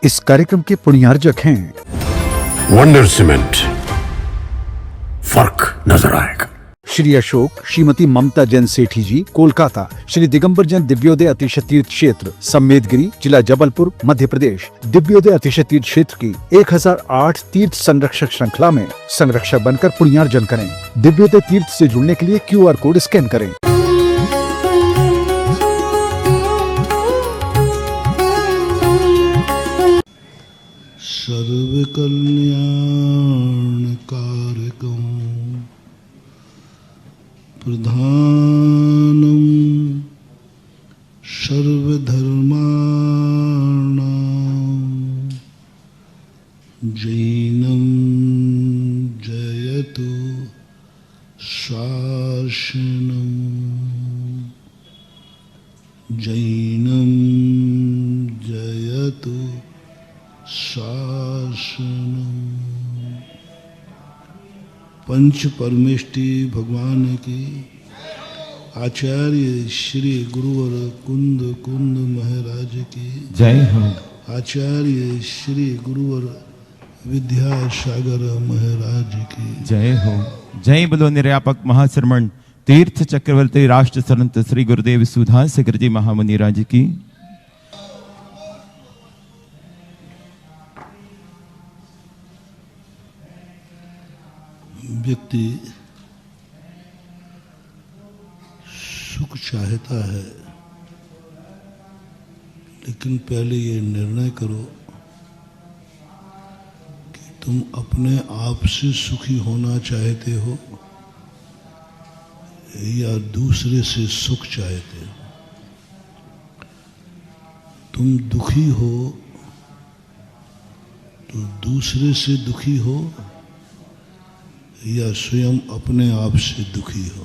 इस कार्यक्रम के पुण्यार्जक हैं वंडर सीमेंट, फर्क नजर आएगा। श्री अशोक, श्रीमती ममता जैन सेठी जी, कोलकाता। श्री दिगंबर जैन दिव्योदय अतिशय तीर्थ क्षेत्र, सम्मेदगिरी, जिला जबलपुर, मध्य प्रदेश। दिव्योदय अतिशय तीर्थ क्षेत्र की 1008 तीर्थ संरक्षक श्रृंखला में संरक्षक बनकर पुण्यार्जन करें। दिव्योदय तीर्थ से जुड़ने के लिए QR कोड स्कैन करें। सर्व कल्याण कारकं प्रधानम सर्वधर्माणां जैनं जयतु शासनं जैनं जयतु शासनम। पंच परमेष्टि भगवान की आचार्य श्री गुरुवर कुंद कुंद महाराज की जय हो। आचार्य श्री गुरुवर विद्यासागर महाराज की जय हो। जय बोलो निर्यापक महाश्रमण तीर्थ चक्रवर्ती राष्ट्र संत श्री गुरुदेव सुधासागर जी महामुनि राज की। व्यक्ति सुख चाहता है, लेकिन पहले ये निर्णय करो कि तुम अपने आप से सुखी होना चाहते हो या दूसरे से सुख चाहते हो। तुम दुखी हो तो दूसरे से दुखी हो या स्वयं अपने आप से दुखी हो।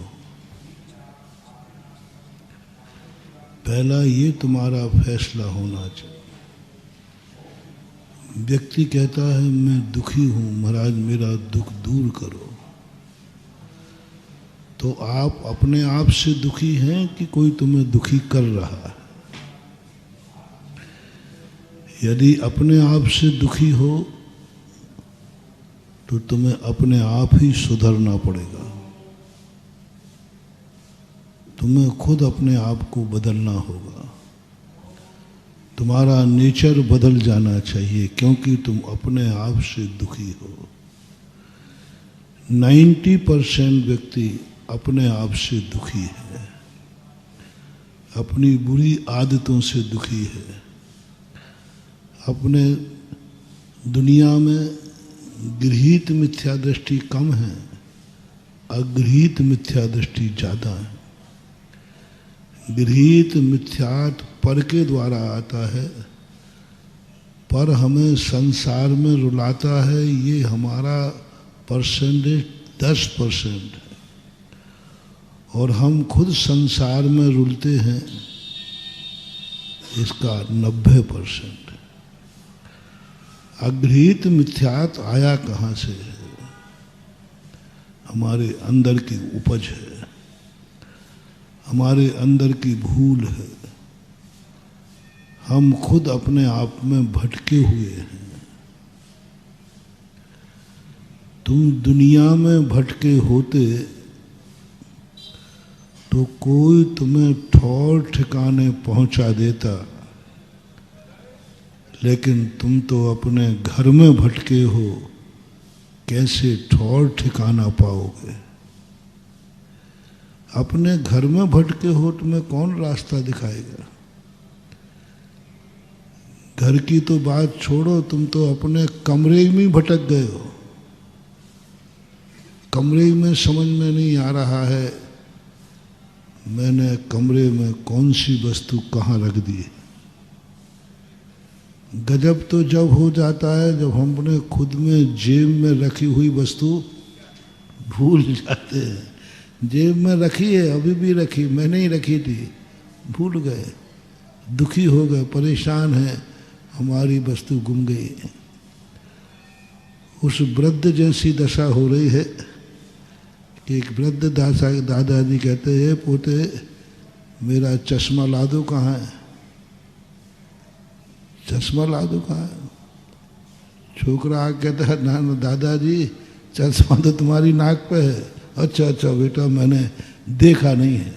पहला ये तुम्हारा फैसला होना चाहिए। व्यक्ति कहता है मैं दुखी हूं, महाराज मेरा दुख दूर करो। तो आप अपने आप से दुखी हैं कि कोई तुम्हें दुखी कर रहा है? यदि अपने आप से दुखी हो तो तुम्हें अपने आप ही सुधरना पड़ेगा। तुम्हें खुद अपने आप को बदलना होगा। तुम्हारा नेचर बदल जाना चाहिए, क्योंकि तुम अपने आप से दुखी हो। 90% व्यक्ति अपने आप से दुखी है, अपनी बुरी आदतों से दुखी है। अपने दुनिया में गृहीत मिथ्या दृष्टि कम है, अगृहीत मिथ्या दृष्टि ज़्यादा है। गृहीत मिथ्यात पर के द्वारा आता है, पर हमें संसार में रुलाता है। ये हमारा परसेंटेज 10% है और हम खुद संसार में रुलते हैं, इसका 90%। अगृहीत मिथ्यात आया कहाँ से है? हमारे अंदर की उपज है, हमारे अंदर की भूल है। हम खुद अपने आप में भटके हुए हैं। तुम दुनिया में भटके होते तो कोई तुम्हें ठौर ठिकाने पहुंचा देता, लेकिन तुम तो अपने घर में भटके हो, कैसे ठौर ठिकाना पाओगे? अपने घर में भटके हो, तुम्हें कौन रास्ता दिखाएगा? घर की तो बात छोड़ो, तुम तो अपने कमरे में भटक गए हो। कमरे में समझ में नहीं आ रहा है मैंने कमरे में कौन सी वस्तु कहाँ रख दी। गजब तो जब हो जाता है जब हम अपने खुद में जेब में रखी हुई वस्तु भूल जाते हैं। जेब में रखी है, अभी भी रखी, मैंने ही रखी थी, भूल गए, दुखी हो गए, परेशान हैं, हमारी वस्तु गुम गई। उस वृद्ध जैसी दशा हो रही है कि एक वृद्ध दादाजी कहते हैं पोते मेरा चश्मा ला दो कहाँ है? चश्मा ला दो कहाँ है? छोकरा कहता है ना दादाजी चश्मा तो तुम्हारी नाक पे है। अच्छा अच्छा बेटा मैंने देखा नहीं है।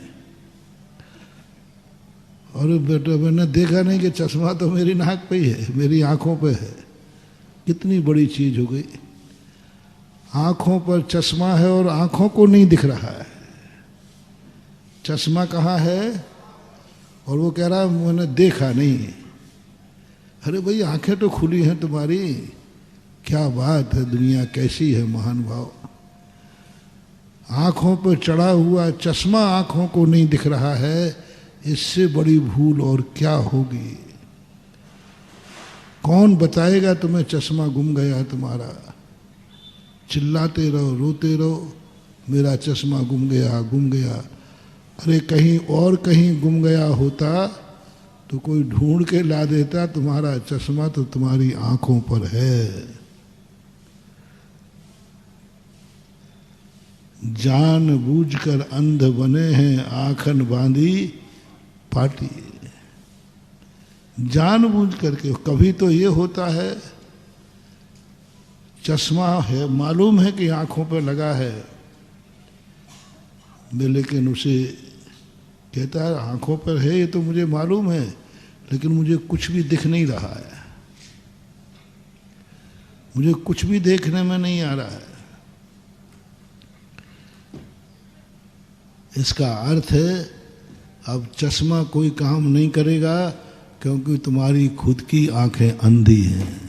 अरे बेटा मैंने देखा नहीं कि चश्मा तो मेरी नाक पे ही है, मेरी आंखों पे है। कितनी बड़ी चीज हो गई, आंखों पर चश्मा है और आंखों को नहीं दिख रहा है। चश्मा कहाँ है और वो कह रहा है मैंने देखा नहीं। अरे भाई आंखें तो खुली हैं तुम्हारी, क्या बात है, दुनिया कैसी है महान भाव। आंखों पर चढ़ा हुआ चश्मा आंखों को नहीं दिख रहा है, इससे बड़ी भूल और क्या होगी। कौन बताएगा तुम्हें चश्मा गुम गया तुम्हारा। चिल्लाते रहो रोते रहो मेरा चश्मा गुम गया गुम गया। अरे कहीं और कहीं गुम गया होता तो कोई ढूंढ के ला देता, तुम्हारा चश्मा तो तुम्हारी आंखों पर है। जानबूझकर अंध बने हैं आंखन बांधी पाटी। जानबूझ करके कभी तो ये होता है चश्मा है, मालूम है कि आंखों पर लगा है, लेकिन उसे कहता है आंखों पर है ये तो मुझे मालूम है, लेकिन मुझे कुछ भी दिख नहीं रहा है, मुझे कुछ भी देखने में नहीं आ रहा है। इसका अर्थ है अब चश्मा कोई काम नहीं करेगा, क्योंकि तुम्हारी खुद की आंखें अंधी हैं।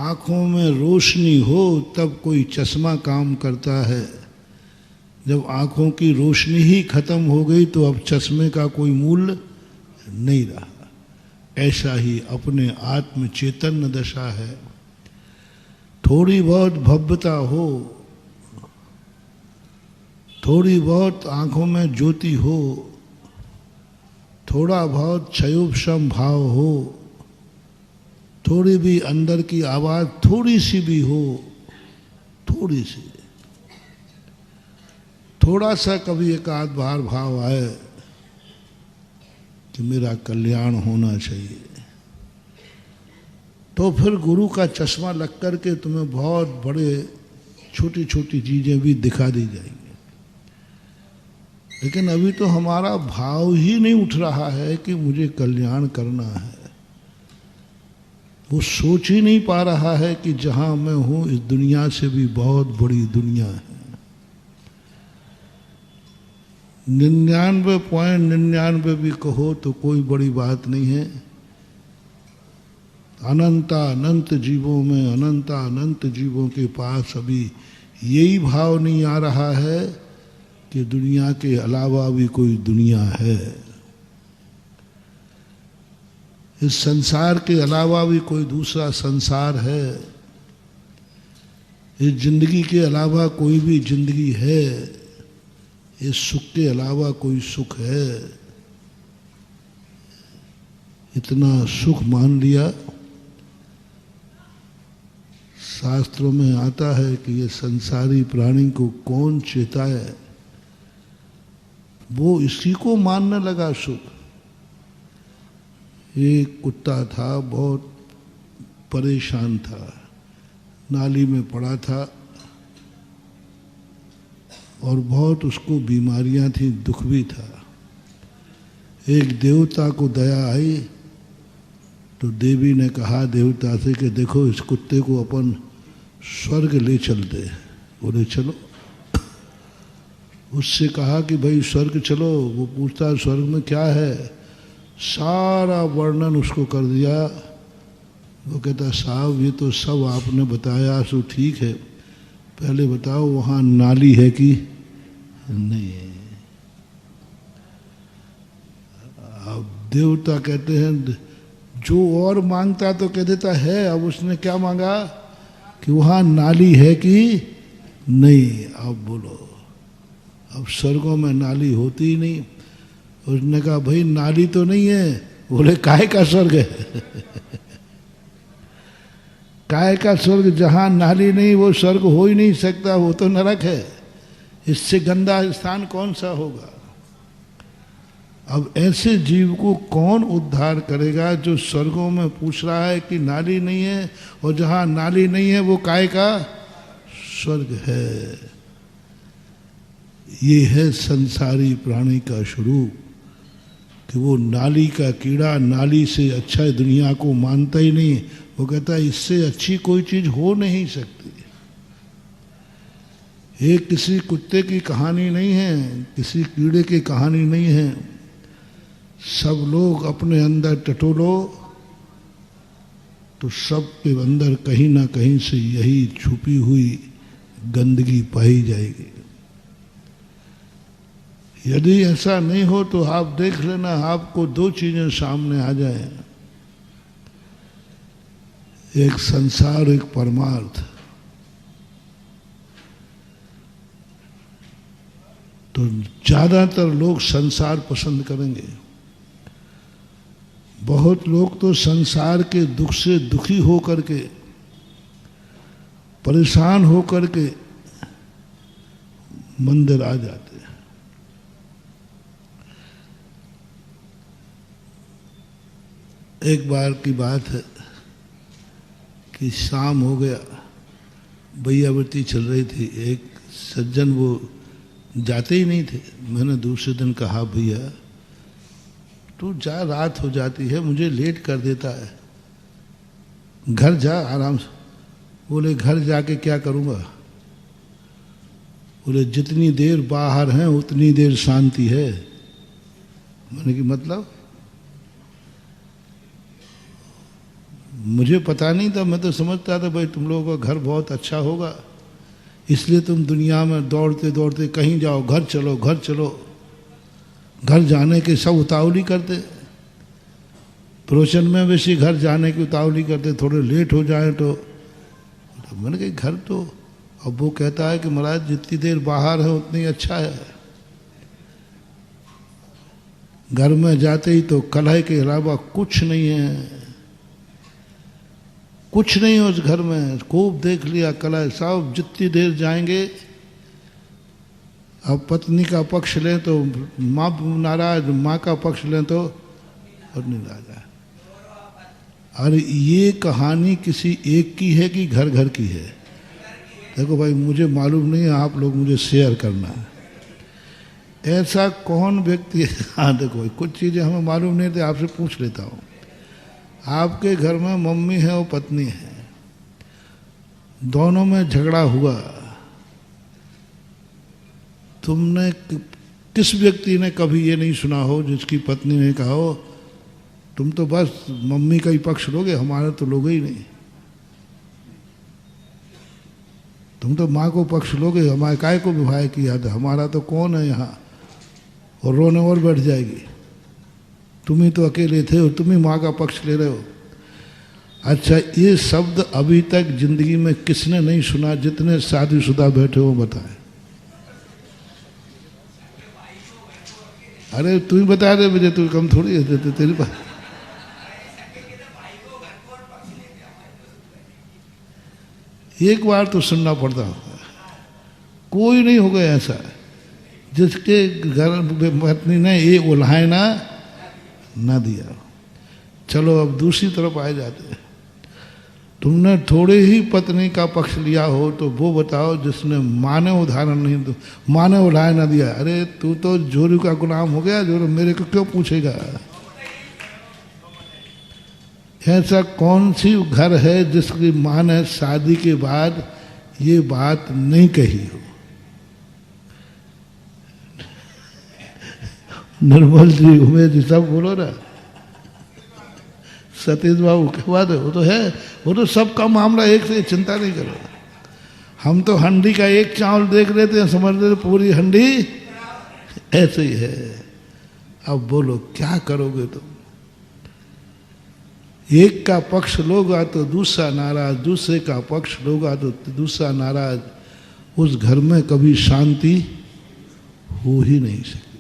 आंखों में रोशनी हो तब कोई चश्मा काम करता है। जब आंखों की रोशनी ही खत्म हो गई तो अब चश्मे का कोई मूल्य नहीं रहा। ऐसा ही अपने आत्म चैतन्य दशा है। थोड़ी बहुत भव्यता हो, थोड़ी बहुत आंखों में ज्योति हो, थोड़ा बहुत क्षयोपशम भाव हो, थोड़ी भी अंदर की आवाज थोड़ी सी भी हो, थोड़ी सी, थोड़ा सा कभी एक आध बार भाव आए कि मेरा कल्याण होना चाहिए, तो फिर गुरु का चश्मा लग कर के तुम्हें बहुत बड़े छोटी छोटी चीजें भी दिखा दी जाएंगी। लेकिन अभी तो हमारा भाव ही नहीं उठ रहा है कि मुझे कल्याण करना है। वो सोच ही नहीं पा रहा है कि जहां मैं हूं इस दुनिया से भी बहुत बड़ी दुनिया है। 99.99 भी कहो तो कोई बड़ी बात नहीं है। अनंत जीवों में अनंत जीवों के पास अभी यही भाव नहीं आ रहा है कि दुनिया के अलावा भी कोई दुनिया है, इस संसार के अलावा भी कोई दूसरा संसार है, इस जिंदगी के अलावा कोई भी जिंदगी है, इस सुख के अलावा कोई सुख है। इतना सुख मान लिया। शास्त्रों में आता है कि ये संसारी प्राणी को कौन चेताए, वो इसी को मानने लगा सुख। एक कुत्ता था, बहुत परेशान था, नाली में पड़ा था और बहुत उसको बीमारियां थी, दुख भी था। एक देवता को दया आई तो देवी ने कहा देवता से कि देखो इस कुत्ते को अपन स्वर्ग ले चलते। बोले चलो। उससे कहा कि भाई स्वर्ग चलो। वो पूछता स्वर्ग में क्या है, सारा वर्णन उसको कर दिया। वो कहता साहब ये तो सब आपने बताया सो ठीक है, पहले बताओ वहाँ नाली है कि नहीं। अब देवता कहते हैं जो और मांगता तो कह देता है। अब उसने क्या मांगा कि वहाँ नाली है कि नहीं। अब बोलो, अब स्वर्गों में नाली होती ही नहीं। उसने कहा भाई नाली तो नहीं है। बोले काहे का स्वर्ग है काहे का स्वर्ग, जहां नाली नहीं वो स्वर्ग हो ही नहीं सकता, वो तो नरक है। इससे गंदा स्थान कौन सा होगा। अब ऐसे जीव को कौन उद्धार करेगा जो स्वर्गों में पूछ रहा है कि नाली नहीं है, और जहां नाली नहीं है वो काय का स्वर्ग है। ये है संसारी प्राणी का शुरू, कि वो नाली का कीड़ा नाली से अच्छा दुनिया को मानता ही नहीं। वो कहता है इससे अच्छी कोई चीज हो नहीं सकती। ये किसी कुत्ते की कहानी नहीं है, किसी कीड़े की कहानी नहीं है। सब लोग अपने अंदर टटोलो तो सब के अंदर कहीं ना कहीं से यही छुपी हुई गंदगी पाई जाएगी। यदि ऐसा नहीं हो तो आप देख लेना, आपको दो चीजें सामने आ जाए, एक संसार, एक परमार्थ। तो ज्यादातर लोग संसार पसंद करेंगे। बहुत लोग तो संसार के दुख से दुखी होकर के, परेशान होकर के मंदिर आ जाते हैं। एक बार की बात है कि शाम हो गया, भैयावृत्ति चल रही थी। एक सज्जन वो जाते ही नहीं थे। मैंने दूसरे दिन कहा, भैया तू जा, रात हो जाती है, मुझे लेट कर देता है, घर जा आराम से। बोले घर जाके क्या करूँगा? बोले जितनी देर बाहर हैं उतनी देर शांति है। मैंने कि मतलब? मुझे पता नहीं था, मैं तो समझता था भाई तुम लोगों का घर बहुत अच्छा होगा, इसलिए तुम दुनिया में दौड़ते दौड़ते कहीं जाओ, घर चलो घर चलो। घर जाने के सब उतावली करते, प्रवचन में वैसे घर जाने की उतावली करते, थोड़े लेट हो जाए तो मैंने कहा घर तो। अब वो कहता है कि महाराज जितनी देर बाहर है उतनी अच्छा है। घर में जाते ही तो कलह के अलावा कुछ नहीं है, कुछ नहीं है उस घर में। खूब देख लिया कलह, सब जितनी देर जाएंगे। अब पत्नी का पक्ष लें तो माँ नाराज, माँ का पक्ष लें तो पत्नी नाराज। अरे ये कहानी किसी एक की है कि घर घर की है? देखो भाई मुझे मालूम नहीं है, आप लोग मुझे शेयर करना है। ऐसा कौन व्यक्ति है? हाँ देखो भाई, कुछ चीज़ें हमें मालूम नहीं थी, आपसे पूछ लेता हूँ। आपके घर में मम्मी है और पत्नी है, दोनों में झगड़ा हुआ, तुमने किस व्यक्ति ने कभी ये नहीं सुना हो जिसकी पत्नी ने कहा हो तुम तो बस मम्मी का ही पक्ष लोगे, हमारा तो लोगे ही नहीं, तुम तो माँ को पक्ष लोगे, हमारे काय को विवाह किया था, हमारा तो कौन है यहाँ? और रोने और बैठ जाएगी, तुम ही तो अकेले थे और तुम ही माँ का पक्ष ले रहे हो। अच्छा ये शब्द अभी तक जिंदगी में किसने नहीं सुना? जितने शादीशुदा बैठे हो बताएं। अरे तू ही बता दे मुझे, तू कम थोड़ी है तेरे पास। एक बार तो सुनना पड़ता होगा, कोई नहीं होगा ऐसा जिसके घर पत्नी ने ये उल्हाए ना दिया। चलो अब दूसरी तरफ आ जाते हैं। तुमने थोड़े ही पत्नी का पक्ष लिया हो तो वो बताओ जिसने माँ ने उदाहरण नहीं दो, माँ ने उल्हाए ना दिया। अरे तू तो जोरू का गुलाम हो गया, जोरू मेरे को क्यों पूछेगा? ऐसा कौन सी घर है जिसकी माँ ने शादी के बाद ये बात नहीं कही हो? निर्मल जी, उमेश जी सब बोलो ना। सतीश बाबू के बाद वो तो है, वो तो सबका मामला एक से, चिंता नहीं करो। हम तो हंडी का एक चावल देख लेते हैं, समझ लेते पूरी हंडी ऐसे ही है। अब बोलो क्या करोगे तुम? एक का पक्ष लोगा तो दूसरा नाराज, दूसरे का पक्ष लोगा तो दूसरा नाराज। उस घर में कभी शांति हो ही नहीं सकती।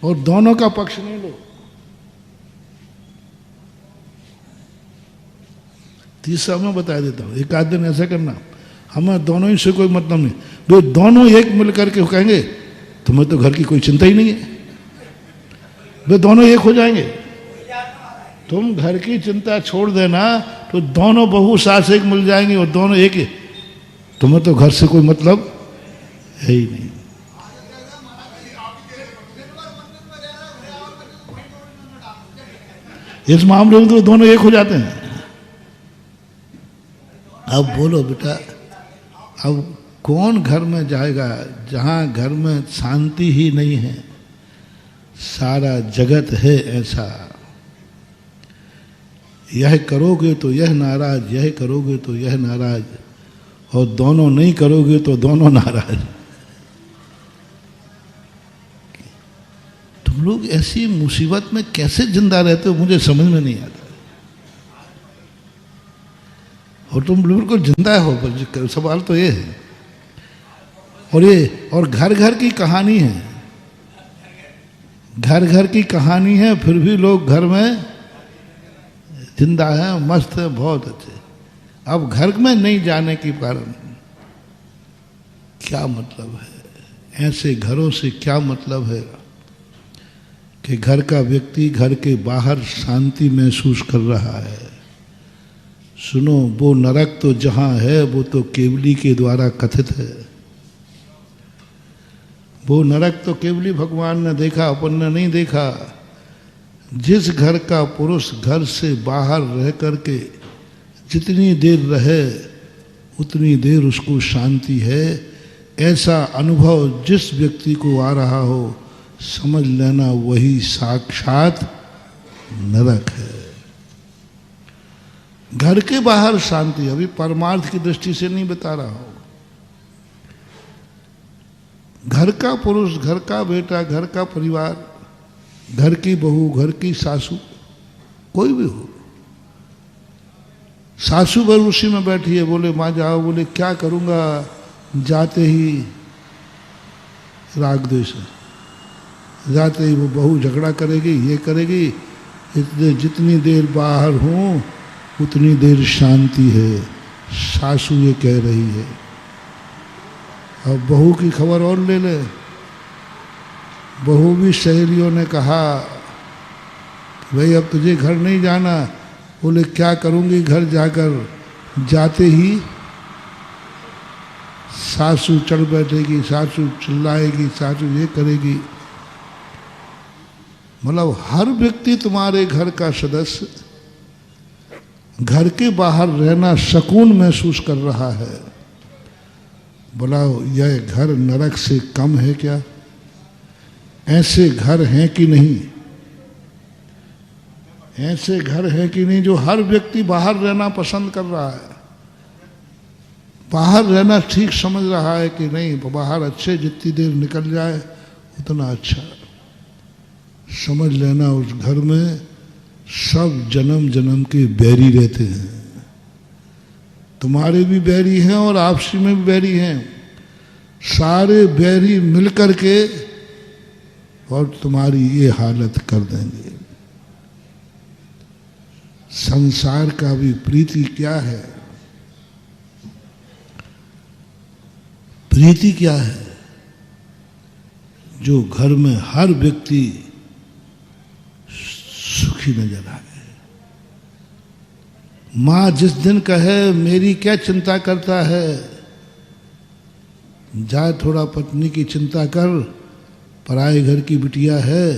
और दोनों का पक्ष नहीं लो। तीसरा मैं बता देता हूँ, एक आध दिन ऐसा करना, हमें दोनों ही से कोई मतलब नहीं, वो दोनों एक मिल करके कहेंगे तुम्हें तो घर की कोई चिंता ही नहीं है, वे दोनों एक हो जाएंगे। तुम घर की चिंता छोड़ देना तो दोनों बहू सास एक मिल जाएंगे और दोनों एक ही। तुम्हें तो घर से कोई मतलब है ही नहीं। इस मामले में तो दोनों एक हो जाते हैं। अब बोलो बेटा, अब कौन घर में जाएगा जहां घर में शांति ही नहीं है? सारा जगत है ऐसा। यह करोगे तो यह नाराज, यह करोगे तो यह नाराज, और दोनों नहीं करोगे तो दोनों नाराज। तुम लोग ऐसी मुसीबत में कैसे जिंदा रहते हो, मुझे समझ में नहीं आता। और तुम बिल्कुल जिंदा हो, पर सवाल तो ये है। और घर घर की कहानी है, घर घर की कहानी है, फिर भी लोग घर में जिंदा है, मस्त है, बहुत अच्छे। अब घर में नहीं जाने के कारण क्या मतलब है? ऐसे घरों से क्या मतलब है कि घर का व्यक्ति घर के बाहर शांति महसूस कर रहा है? सुनो, वो नरक तो जहां है वो तो केवली के द्वारा कथित है। वो नरक तो केवली भगवान ने देखा, अपन ने नहीं देखा। जिस घर का पुरुष घर से बाहर रह करके जितनी देर रहे उतनी देर उसको शांति है, ऐसा अनुभव जिस व्यक्ति को आ रहा हो, समझ लेना वही साक्षात नरक है। घर के बाहर शांति, अभी परमार्थ की दृष्टि से नहीं बता रहा हूं। घर का पुरुष, घर का बेटा, घर का परिवार, घर की बहू, घर की सासू, कोई भी हो, सासू भर उसी में बैठी है, बोले माँ जाओ, बोले क्या करूँगा, जाते ही राग द्वेष है, जाते ही वो बहू झगड़ा करेगी, ये करेगी। इसलिए जितनी देर बाहर हूँ उतनी देर शांति है, सासू ये कह रही है। अब बहू की खबर और ले ले। बहू भी सहेलियों ने कहा कि भाई अब तुझे घर नहीं जाना। बोले क्या करूँगी घर जाकर, जाते ही सासू चढ़ बैठेगी, सासू चिल्लाएगी, सासू ये करेगी। मतलब हर व्यक्ति तुम्हारे घर का सदस्य घर के बाहर रहना सुकून महसूस कर रहा है। बोला यह घर नरक से कम है क्या? ऐसे घर हैं कि नहीं? ऐसे घर हैं कि नहीं जो हर व्यक्ति बाहर रहना पसंद कर रहा है? बाहर रहना ठीक समझ रहा है कि नहीं? बाहर अच्छे जितनी देर निकल जाए उतना अच्छा। समझ लेना उस घर में सब जन्म जन्म के बैरी रहते हैं। तुम्हारे भी बैरी हैं और आपसी में भी बैरी हैं। सारे बैरी मिलकर के और तुम्हारी ये हालत कर देंगे। संसार का भी प्रीति क्या है? प्रीति क्या है? जो घर में हर व्यक्ति सुखी नजर आ गए। माँ जिस दिन कहे मेरी क्या चिंता करता है, जा थोड़ा पत्नी की चिंता कर, पराए घर की बिटिया है,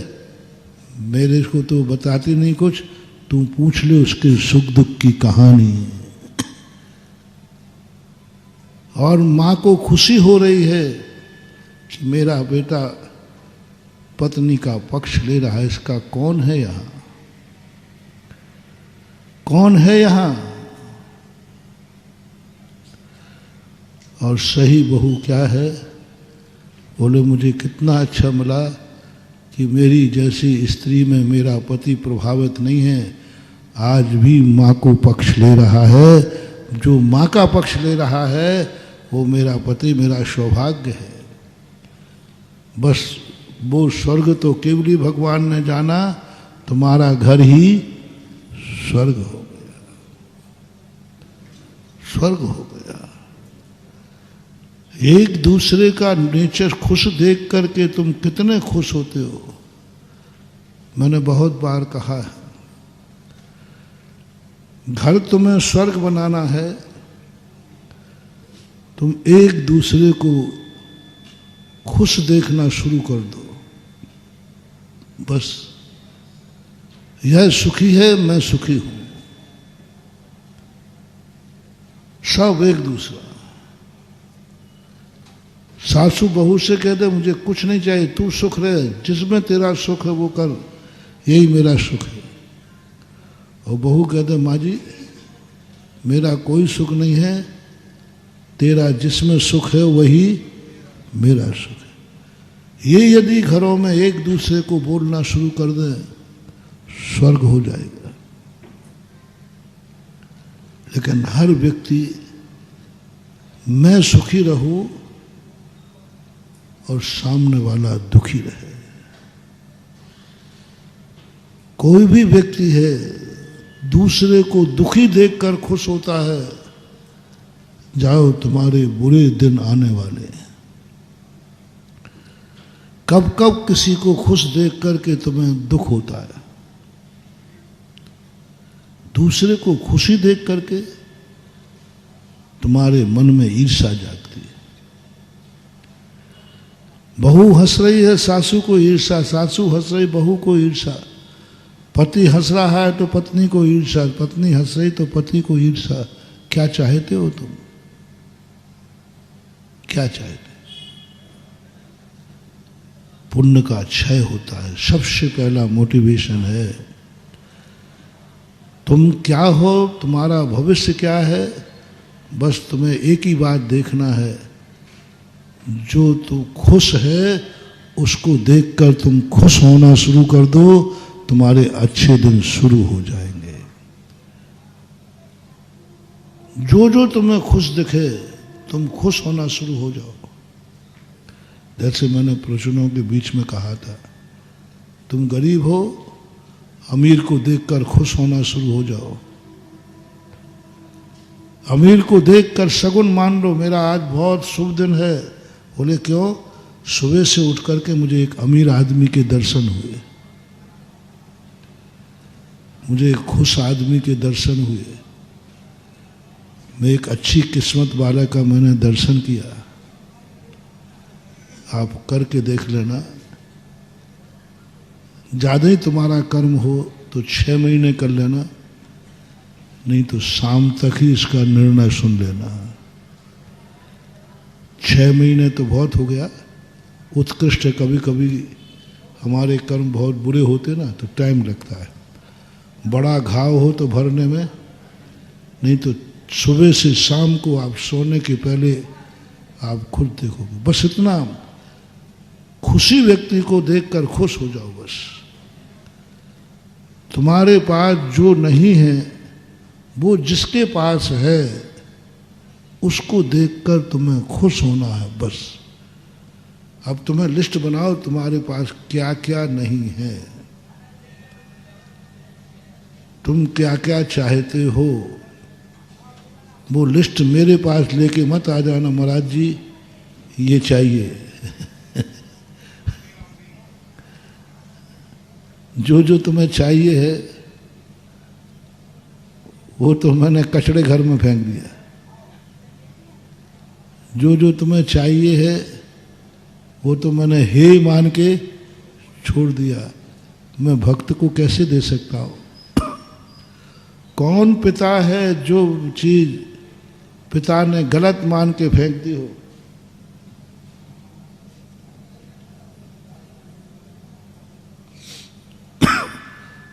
मेरे को तो बताती नहीं कुछ, तू पूछ ले उसके सुख दुख की कहानी। और माँ को खुशी हो रही है कि मेरा बेटा पत्नी का पक्ष ले रहा है। इसका कौन है यहाँ? कौन है यहाँ? और सही बहू क्या है? बोले मुझे कितना अच्छा मिला कि मेरी जैसी स्त्री में मेरा पति प्रभावित नहीं है। आज भी माँ को पक्ष ले रहा है। जो माँ का पक्ष ले रहा है वो मेरा पति, मेरा सौभाग्य है। बस वो स्वर्ग तो केवली भगवान ने जाना, तुम्हारा घर ही स्वर्ग हो गया, स्वर्ग हो गया। एक दूसरे का नेचर खुश देख करके तुम कितने खुश होते हो। मैंने बहुत बार कहा है, घर तुम्हें स्वर्ग बनाना है, तुम एक दूसरे को खुश देखना शुरू कर दो। बस यह सुखी है, मैं सुखी हूं, सब एक दूसरा। सासू बहू से कह दे मुझे कुछ नहीं चाहिए, तू सुख रहे, जिसमें तेरा सुख है वो कर, यही मेरा सुख है। और बहू कह दे माँ जी मेरा कोई सुख नहीं है, तेरा जिसमें सुख है वही मेरा सुख है। ये यदि घरों में एक दूसरे को बोलना शुरू कर दें, स्वर्ग हो जाएगा। लेकिन हर व्यक्ति मैं सुखी रहूं और सामने वाला दुखी रहे। कोई भी व्यक्ति है दूसरे को दुखी देखकर खुश होता है, जाओ तुम्हारे बुरे दिन आने वाले हैं। कब कब किसी को खुश देख करके तुम्हें दुख होता है, दूसरे को खुशी देख करके तुम्हारे मन में ईर्ष्या जागती है। बहू हंस रही है, सासू को ईर्ष्या, सासू हंस रही बहू को ईर्ष्या, पति हंस रहा है तो पत्नी को ईर्ष्या, पत्नी हंस रही तो पति को ईर्ष्या। क्या चाहते हो तुम? क्या चाहते? पुण्य का क्षय होता है, सबसे पहला मोटिवेशन है। तुम क्या हो, तुम्हारा भविष्य क्या है, बस तुम्हें एक ही बात देखना है, जो तू खुश है उसको देखकर तुम खुश होना शुरू कर दो, तुम्हारे अच्छे दिन शुरू हो जाएंगे। जो तुम्हें खुश दिखे तुम खुश होना शुरू हो जाओ। जैसे मैंने प्रवचनों के बीच में कहा था, तुम गरीब हो, अमीर को देखकर खुश होना शुरू हो जाओ। अमीर को देखकर शगुन मान लो, मेरा आज बहुत शुभ दिन है। बोले क्यों? सुबह से उठ करके मुझे एक अमीर आदमी के दर्शन हुए, मुझे एक खुश आदमी के दर्शन हुए, मैं एक अच्छी किस्मत वाला का मैंने दर्शन किया। आप करके देख लेना, ज़्यादा ही तुम्हारा कर्म हो तो 6 महीने कर लेना, नहीं तो शाम तक ही इसका निर्णय सुन लेना। 6 महीने तो बहुत हो गया, उत्कृष्ट है। कभी कभी हमारे कर्म बहुत बुरे होते ना तो टाइम लगता है, बड़ा घाव हो तो भरने में, नहीं तो सुबह से शाम को आप सोने के पहले आप खुद देखोगे। बस इतना, खुशी व्यक्ति को देखकर खुश हो जाओ। बस तुम्हारे पास जो नहीं है वो जिसके पास है उसको देखकर तुम्हें खुश होना है। बस अब तुम्हें लिस्ट बनाओ तुम्हारे पास क्या क्या नहीं है, तुम क्या क्या चाहते हो, वो लिस्ट मेरे पास लेके मत आ जाना महाराज जी ये चाहिए। जो तुम्हें चाहिए है वो तो मैंने कचड़े घर में फेंक दिया। जो तुम्हें चाहिए है वो तो मैंने हे मान के छोड़ दिया। मैं भक्त को कैसे दे सकता हूँ? कौन पिता है जो चीज पिता ने गलत मान के फेंक दी हो?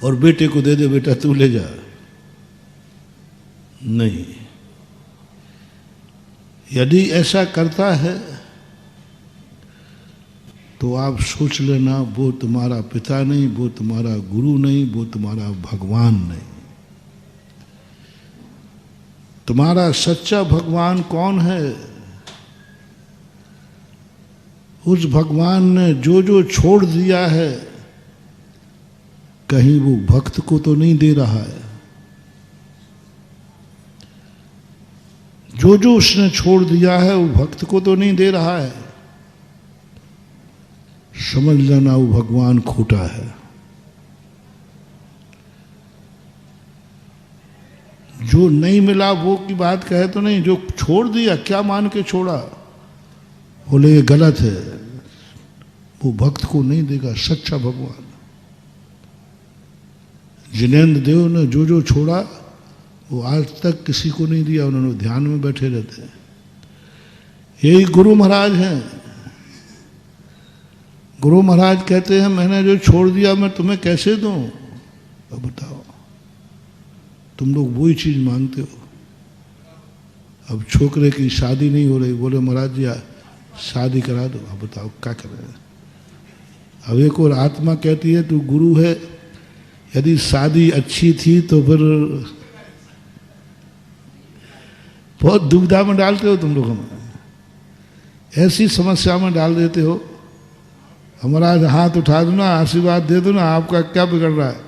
और बेटे को दे दे, बेटा तू ले जा। नहीं, यदि ऐसा करता है तो आप सोच लेना वो तुम्हारा पिता नहीं, वो तुम्हारा गुरु नहीं, वो तुम्हारा भगवान नहीं। तुम्हारा सच्चा भगवान कौन है? उस भगवान ने जो छोड़ दिया है कहीं वो भक्त को तो नहीं दे रहा है। जो उसने छोड़ दिया है वो भक्त को तो नहीं दे रहा है। समझ लेना वो भगवान खोटा है। जो नहीं मिला वो की बात कहे तो नहीं, जो छोड़ दिया क्या मान के छोड़ा, बोले ये गलत है, वो भक्त को नहीं देगा सच्चा भगवान। जिनेंद्र देव ने जो जो छोड़ा वो आज तक किसी को नहीं दिया, उन्होंने ध्यान में बैठे रहते हैं। यही गुरु महाराज हैं। गुरु महाराज कहते हैं मैंने जो छोड़ दिया मैं तुम्हें कैसे दूं? अब बताओ, तुम लोग वही चीज मांगते हो। अब छोकरे की शादी नहीं हो रही, बोले महाराज जी शादी करा दो। अब बताओ क्या करें? अब एक और आत्मा कहती है तू गुरु है, यदि शादी अच्छी थी तो फिर बहुत दुविधा में डालते हो तुम लोग, हमें ऐसी समस्या में डाल देते हो। हमारा हाथ उठा दो ना, आशीर्वाद दे दो ना, आपका क्या बिगड़ रहा है?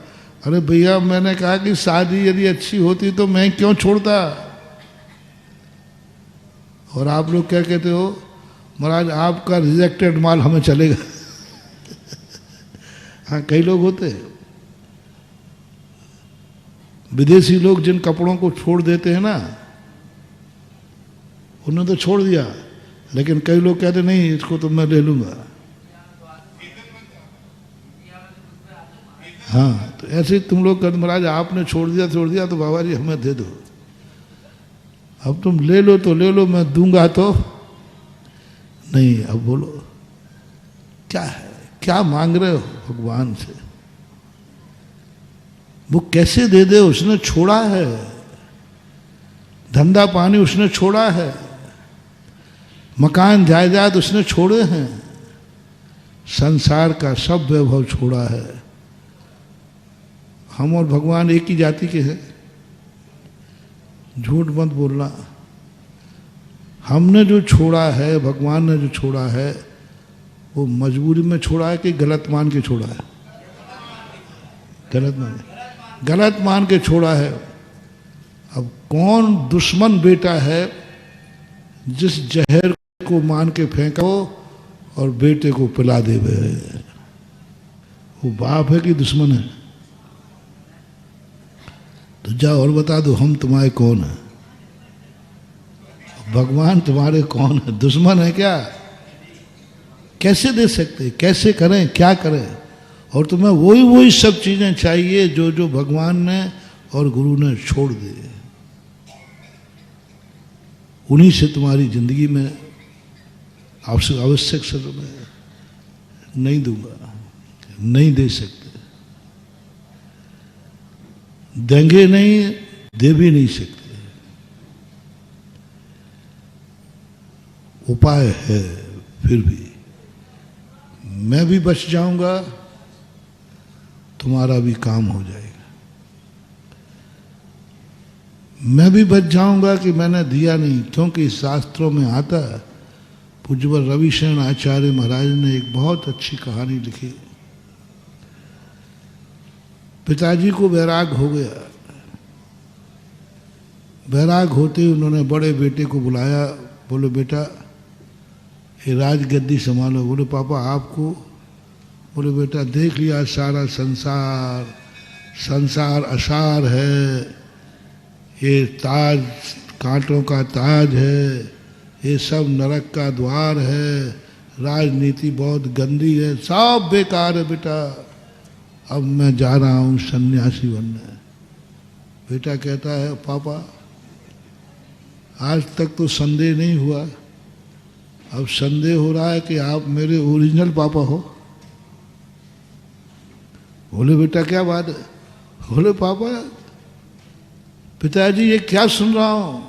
अरे भैया मैंने कहा कि शादी यदि अच्छी होती तो मैं क्यों छोड़ता? और आप लोग क्या कहते हो? महाराज आपका रिजेक्टेड माल हमें चलेगा। हाँ, कई लोग होते हैं विदेशी लोग जिन कपड़ों को छोड़ देते हैं ना, उन्होंने तो छोड़ दिया, लेकिन कई लोग कहते नहीं इसको तो मैं ले लूंगा। हाँ, तो ऐसे तुम लोग कहते महाराज आपने छोड़ दिया तो बाबा जी हमें दे दो। अब तुम ले लो तो ले लो, मैं दूंगा तो नहीं। अब बोलो क्या है, क्या मांग रहे हो भगवान से? वो कैसे दे दे? उसने छोड़ा है, धंधा पानी उसने छोड़ा है, मकान जायदाद उसने छोड़े हैं, संसार का सब वैभव छोड़ा है। हम और भगवान एक ही जाति के हैं, झूठ मत बोलना। हमने जो छोड़ा है, भगवान ने जो छोड़ा है, वो मजबूरी में छोड़ा है कि गलत मान के छोड़ा है? गलत मान के छोड़ा है। अब कौन दुश्मन बेटा है जिस जहर को मान के फेंको और बेटे को पिला दे? वो बाप है कि दुश्मन है? तो जाओ और बता दो हम तुम्हारे कौन है? भगवान तुम्हारे कौन है? दुश्मन है क्या? कैसे दे सकते? कैसे करें? क्या करें? और तुम्हें वही सब चीजें चाहिए जो जो भगवान ने और गुरु ने छोड़ दिए। उन्हीं से तुम्हारी जिंदगी में आवश्यक समय में नहीं दूंगा, नहीं दे सकते, देंगे नहीं, दे भी नहीं सकते। उपाय है, फिर भी मैं भी बच जाऊंगा, तुम्हारा भी काम हो जाएगा। मैं भी बच जाऊंगा कि मैंने दिया नहीं, क्योंकि शास्त्रों में आता है, पूज्यवर रविशरण आचार्य महाराज ने एक बहुत अच्छी कहानी लिखी। पिताजी को वैराग हो गया। वैराग होते ही उन्होंने बड़े बेटे को बुलाया, बोले बेटा ये राजगद्दी संभालो। बोले पापा आपको? बोले बेटा देख लिया सारा संसार, संसार असार है, ये ताज कांटों का ताज है, ये सब नरक का द्वार है, राजनीति बहुत गंदी है, सब बेकार है बेटा, अब मैं जा रहा हूँ सन्यासी बनने। बेटा कहता है पापा आज तक तो संदेह नहीं हुआ, अब संदेह हो रहा है कि आप मेरे ओरिजिनल पापा हो। बोले बेटा क्या बात है? बोले पापा पिताजी ये क्या सुन रहा हूं?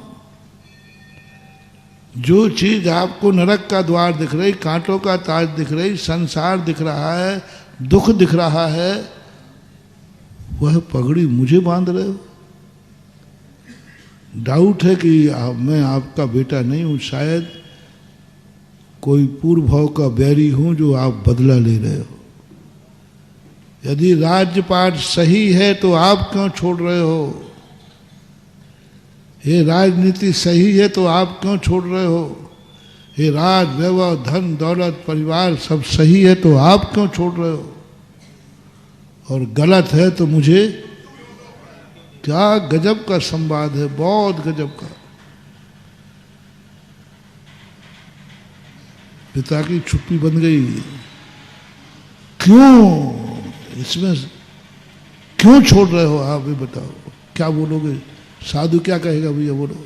जो चीज आपको नरक का द्वार दिख रही, कांटों का ताज दिख रही, संसार दिख रहा है, दुख दिख रहा है, वह पगड़ी मुझे बांध रहे हो। डाउट है कि मैं आपका बेटा नहीं हूं, शायद कोई पूर्व भाव का बैरी हूं जो आप बदला ले रहे हो। यदि राज्यपाट सही है तो आप क्यों छोड़ रहे हो? ये राजनीति सही है तो आप क्यों छोड़ रहे हो? ये राज वैभव धन दौलत परिवार सब सही है तो आप क्यों छोड़ रहे हो? और गलत है तो मुझे क्या गजब का संवाद है, बहुत गजब का। पिता की छुट्टी बन गई, क्यों इसमें क्यों छोड़ रहे हो आप, ये बताओ, क्या बोलोगे? साधु क्या कहेगा भैया, बोलो।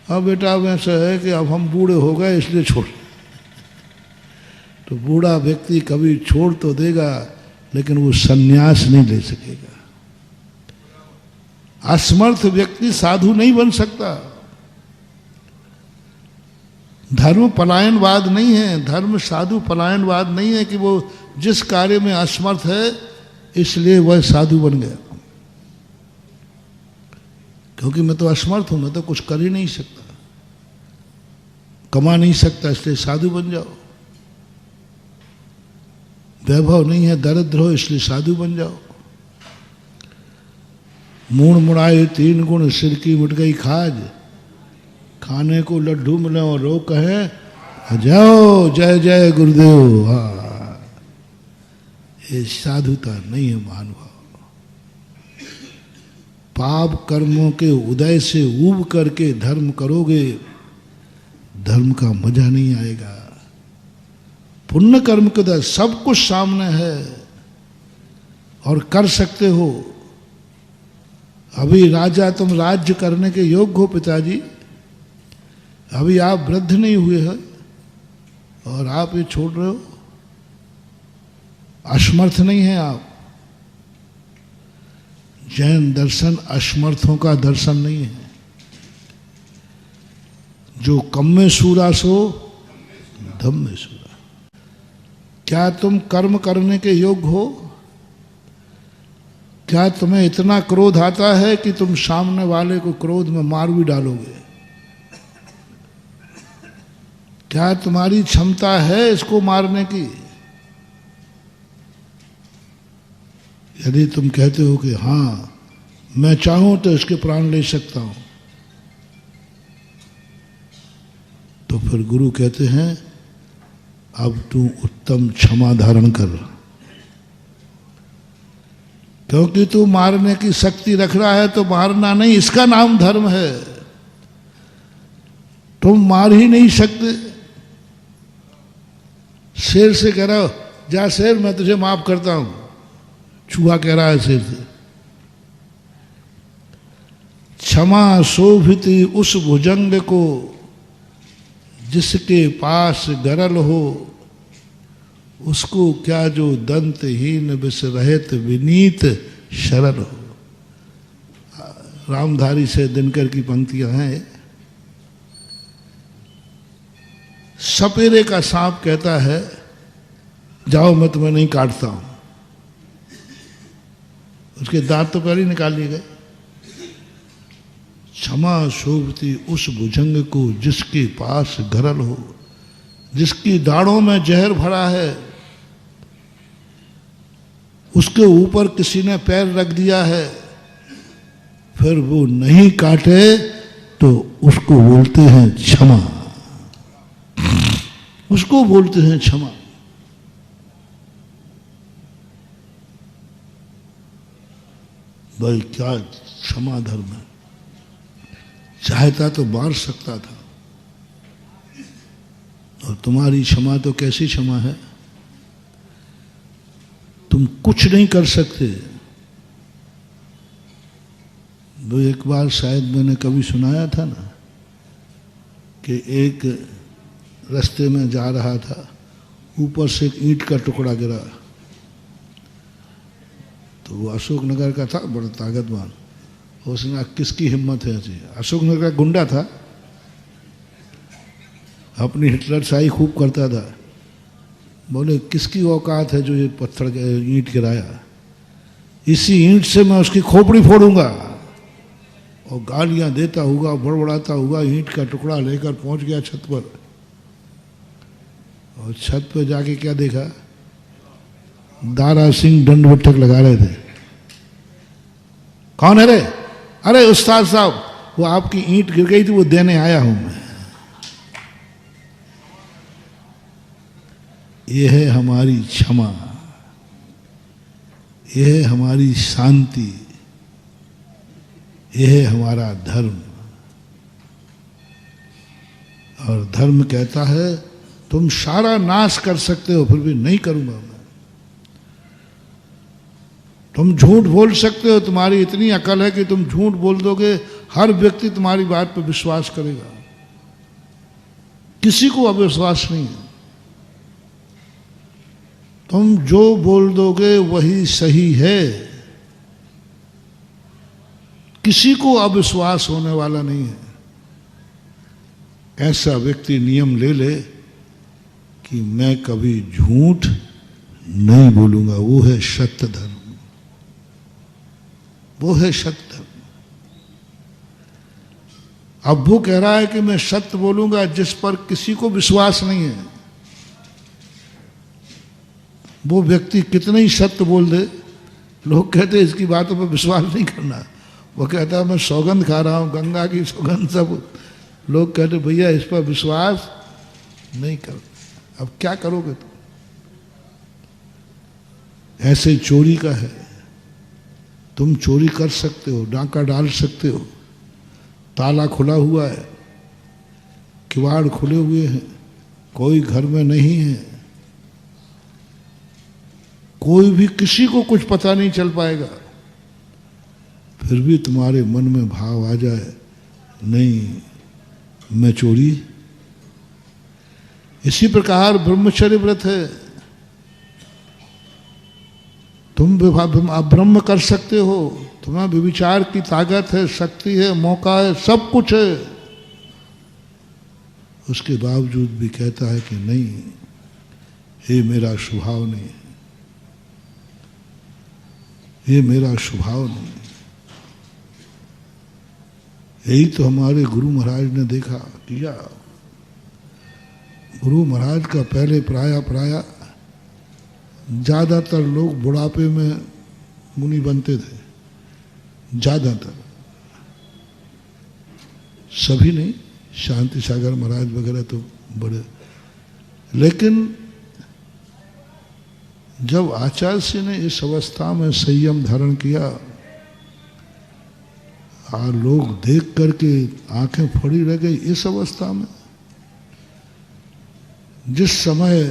अब बेटा अब ऐसा है कि अब हम बूढ़े हो गए इसलिए छोड़। तो बूढ़ा व्यक्ति कभी छोड़ तो देगा लेकिन वो संन्यास नहीं ले सकेगा। असमर्थ व्यक्ति साधु नहीं बन सकता। धर्म पलायनवाद नहीं है, धर्म साधु पलायनवाद नहीं है कि वो जिस कार्य में असमर्थ है इसलिए वह साधु बन गया। क्योंकि मैं तो असमर्थ हूं, मैं तो कुछ कर ही नहीं सकता, कमा नहीं सकता, इसलिए साधु बन जाओ। वैभव नहीं है, दरिद्र हो, इसलिए साधु बन जाओ। मूड़ मुड़ाए तीन गुण, सिर की मिट गई खाज, खाने को लड्डू मिले और रो कहे जाओ जय जय गुरुदेव। हाँ, ये साधुता नहीं है महानुभाव। पाप कर्मों के उदय से ऊब करके धर्म करोगे, धर्म का मजा नहीं आएगा। पुण्य कर्म के उदय सब कुछ सामने है और कर सकते हो। अभी राजा तुम राज्य करने के योग्य हो पिताजी, अभी आप वृद्ध नहीं हुए हैं और आप ये छोड़ रहे हो, असमर्थ नहीं है आप। जैन दर्शन असमर्थों का दर्शन नहीं है। जो कम में सूरा सो धम में सूरा। क्या तुम कर्म करने के योग्य हो? क्या तुम्हें इतना क्रोध आता है कि तुम सामने वाले को क्रोध में मार भी डालोगे? क्या तुम्हारी क्षमता है इसको मारने की? यदि तुम कहते हो कि हाँ मैं चाहूं तो इसके प्राण ले सकता हूं, तो फिर गुरु कहते हैं अब तू उत्तम क्षमा धारण कर, क्योंकि तू मारने की शक्ति रख रहा है। तो मारना नहीं, इसका नाम धर्म है। तुम मार ही नहीं सकते। शेर से कह रहा हो जा शेर मैं तुझे माफ करता हूं, चूहा कह रहा है शेर से। क्षमा शोभिति उस भुजंग को जिसके पास गरल हो, उसको क्या जो दंतहीन विष रहित विनीत शरल हो। रामधारी से दिनकर की पंक्तियां हैं। सपेरे का सांप कहता है जाओ मैं तुम्हें नहीं काटता हूं, उसके दांत तो पहले ही निकाल लिए गए। क्षमा शोभती उस भुजंग को जिसके पास गरल हो, जिसकी दाढ़ों में जहर भरा है, उसके ऊपर किसी ने पैर रख दिया है, फिर वो नहीं काटे तो उसको बोलते हैं क्षमा, उसको बोलते हैं क्षमा। भाई क्या क्षमा धर्म है। चाहता तो मार सकता था, और तुम्हारी क्षमा तो कैसी क्षमा है, तुम कुछ नहीं कर सकते। वो एक बार शायद मैंने कभी सुनाया था ना कि एक रास्ते में जा रहा था, ऊपर से एक ईंट का टुकड़ा गिरा, तो वो अशोकनगर का था, बड़ा ताकतवान। उसने कहा किसकी हिम्मत है ऐसी। अशोकनगर का गुंडा था, अपनी हिटलर शाही खूब करता था। बोले किसकी औकात है जो ये पत्थर ईंट गिराया, इसी ईंट से मैं उसकी खोपड़ी फोड़ूंगा। और गालियां देता हुआ बड़बड़ाता हुआ ईंट का टुकड़ा लेकर पहुंच गया छत पर। और छत पर जाके क्या देखा, दारा सिंह दंड बैठक लगा रहे थे। कौन है रे? अरे उस्ताद साहब, वो आपकी ईंट गिर गई थी, वो देने आया हूं मैं। ये है हमारी क्षमा, यह है हमारी शांति, यह है हमारा धर्म। और धर्म कहता है तुम सारा नाश कर सकते हो फिर भी नहीं करूंगा मैं। तुम झूठ बोल सकते हो, तुम्हारी इतनी अकल है कि तुम झूठ बोल दोगे, हर व्यक्ति तुम्हारी बात पर विश्वास करेगा, किसी को अविश्वास नहीं है। तुम जो बोल दोगे वही सही है, किसी को अविश्वास होने वाला नहीं है। ऐसा व्यक्ति नियम ले ले कि मैं कभी झूठ नहीं बोलूंगा, वो है सत्य धर्म, वो है सत्य धर्म। अब वो कह रहा है कि मैं सत्य बोलूंगा जिस पर किसी को विश्वास नहीं है। वो व्यक्ति कितने ही सत्य बोल दे, लोग कहते हैं इसकी बातों पर विश्वास नहीं करना। वो कहता है मैं सौगंध खा रहा हूं, गंगा की सौगंध, सब लोग कहते भैया इस पर विश्वास नहीं कर। अब क्या करोगे तुम? ऐसे चोरी का है, तुम चोरी कर सकते हो, डाका डाल सकते हो, ताला खुला हुआ है, किवाड़ खुले हुए हैं, कोई घर में नहीं है, कोई भी किसी को कुछ पता नहीं चल पाएगा, फिर भी तुम्हारे मन में भाव आ जाए नहीं मैं चोरी। इसी प्रकार ब्रह्मचर्य व्रत है। तुम ब्रह्म कर सकते हो, तुम्हें विचार की ताकत है, शक्ति है, मौका है, सब कुछ है, उसके बावजूद भी कहता है कि नहीं, ये मेरा स्वभाव नहीं है, ये मेरा स्वभाव नहीं है। यही तो हमारे गुरु महाराज ने देखा किया। गुरु महाराज का पहले प्राय ज्यादातर लोग बुढ़ापे में मुनि बनते थे, ज्यादातर, सभी नहीं, शांति सागर महाराज वगैरह तो बड़े। लेकिन जब आचार्य सिंह ने इस अवस्था में संयम धारण किया, लोग देख करके आंखें फड़ी रह गई। इस अवस्था में जिस समय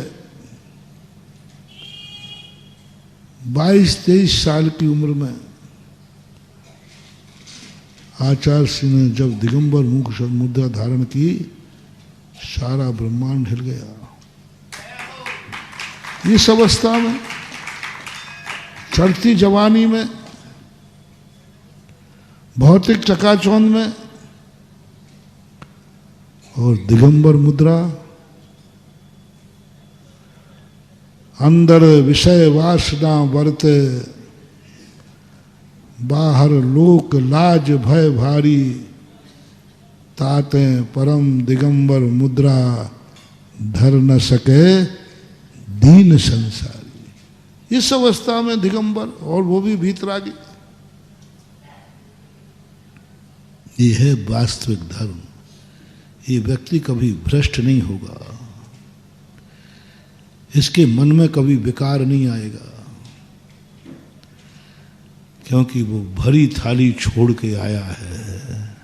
22-23 साल की उम्र में आचार्य सिंह ने जब दिगंबर मुख मुद्रा धारण की, सारा ब्रह्मांड हिल गया। इस अवस्था में, चढ़ती जवानी में, भौतिक चकाचौंध में, और दिगंबर मुद्रा, अंदर विषय वासना वर्ते, बाहर लोक लाज भय भारी, ताते परम दिगंबर मुद्रा, धर न सके दीन संसारी। इस अवस्था में दिगंबर, और वो भी भीतरागी। ये है वास्तविक धर्म। ये व्यक्ति कभी भ्रष्ट नहीं होगा, इसके मन में कभी विकार नहीं आएगा, क्योंकि वो भरी थाली छोड़ के आया है।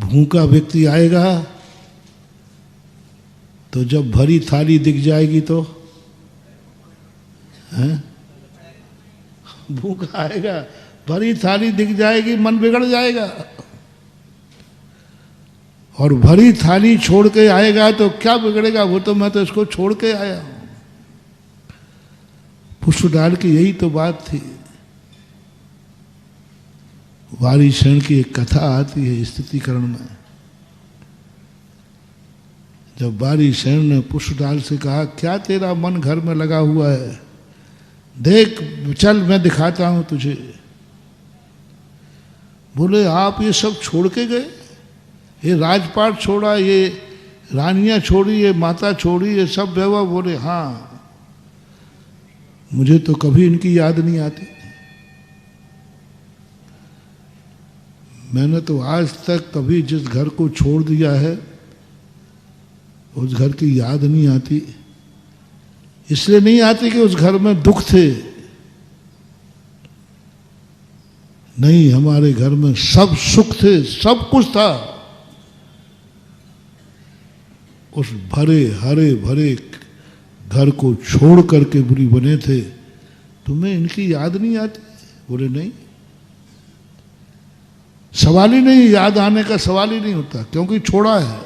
भूखा व्यक्ति आएगा तो जब भरी थाली दिख जाएगी तो हैं, भूखा आएगा, भरी थाली दिख जाएगी, मन बिगड़ जाएगा। और भरी थाली छोड़ के आएगा तो क्या बिगड़ेगा, वो तो मैं तो इसको छोड़ के आया हूं। पुष्प डाल की यही तो बात थी। वारी शरण की एक कथा आती है स्थितिकरण में। जब वारी शरण ने पुष्पडाल से कहा, क्या तेरा मन घर में लगा हुआ है, देख चल मैं दिखाता हूं तुझे। बोले आप ये सब छोड़ के गए, ये राजपाट छोड़ा, ये रानियां छोड़ी, ये माता छोड़ी, ये सब व्यवहार। बोले हाँ, मुझे तो कभी इनकी याद नहीं आती। मैंने तो आज तक कभी जिस घर को छोड़ दिया है उस घर की याद नहीं आती। इसलिए नहीं आती कि उस घर में दुख थे, नहीं, हमारे घर में सब सुख थे, सब कुछ था। उस भरे हरे भरे घर को छोड़ करके बुरी बने थे, तुम्हें इनकी याद नहीं आती? बोले नहीं, सवाल ही नहीं, याद आने का सवाल ही नहीं होता, क्योंकि छोड़ा है।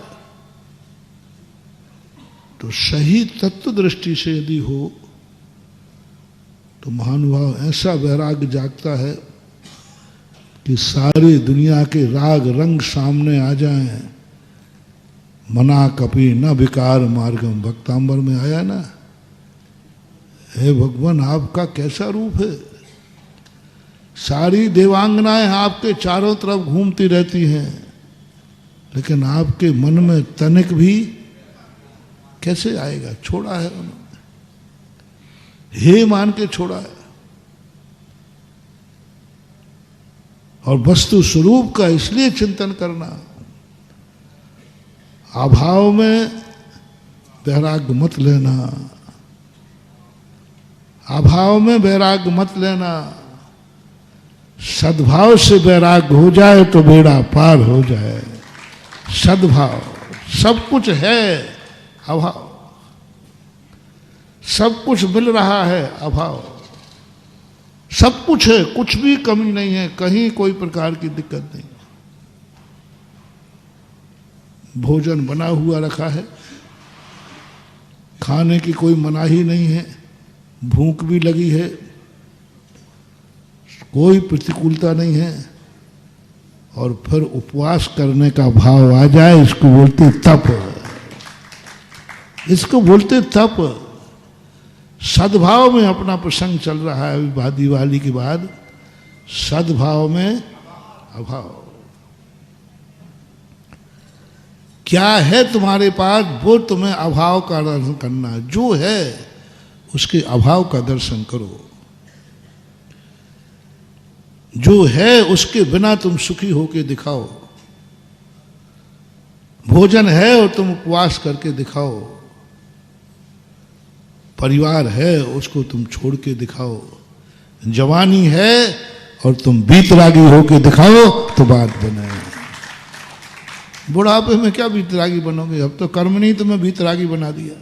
तो सही तत्व दृष्टि से यदि हो तो महानुभाव ऐसा वैराग्य जागता है कि सारी दुनिया के राग रंग सामने आ जाएं। मना कपि न विकार मार्गम, भक्तांबर में आया ना, हे भगवान आपका कैसा रूप है। सारी देवांगनाएं आपके चारों तरफ घूमती रहती हैं, लेकिन आपके मन में तनिक भी कैसे आएगा? छोड़ा है उन्होंने, हे मान के छोड़ा है। और वस्तु स्वरूप का इसलिए चिंतन करना, अभाव में वैराग्य मत लेना, अभाव में वैराग्य मत लेना। सद्भाव से वैराग्य हो जाए तो बेड़ा पार हो जाए। सद्भाव, सब कुछ है, अभाव, सब कुछ मिल रहा है, अभाव, सब कुछ है, कुछ भी कमी नहीं है, कहीं कोई प्रकार की दिक्कत नहीं। भोजन बना हुआ रखा है, खाने की कोई मनाही नहीं है, भूख भी लगी है, कोई प्रतिकूलता नहीं है, और फिर उपवास करने का भाव आ जाए, इसको बोलते तप, इसको बोलते तप। सद्भाव में अपना प्रसंग चल रहा है अभी दिवाली के बाद, सद्भाव में अभाव। क्या है तुम्हारे पास, वो तुम्हें अभाव का दर्शन करना। जो है उसके अभाव का दर्शन करो। जो है उसके बिना तुम सुखी होके दिखाओ। भोजन है और तुम उपवास करके दिखाओ। परिवार है उसको तुम छोड़ के दिखाओ। जवानी है और तुम बीतरागी होके दिखाओ तो बात बने। बुढ़ापे में क्या बीतरागी बनोगे? अब तो कर्म नहीं तुम्हें बीतरागी बना दिया।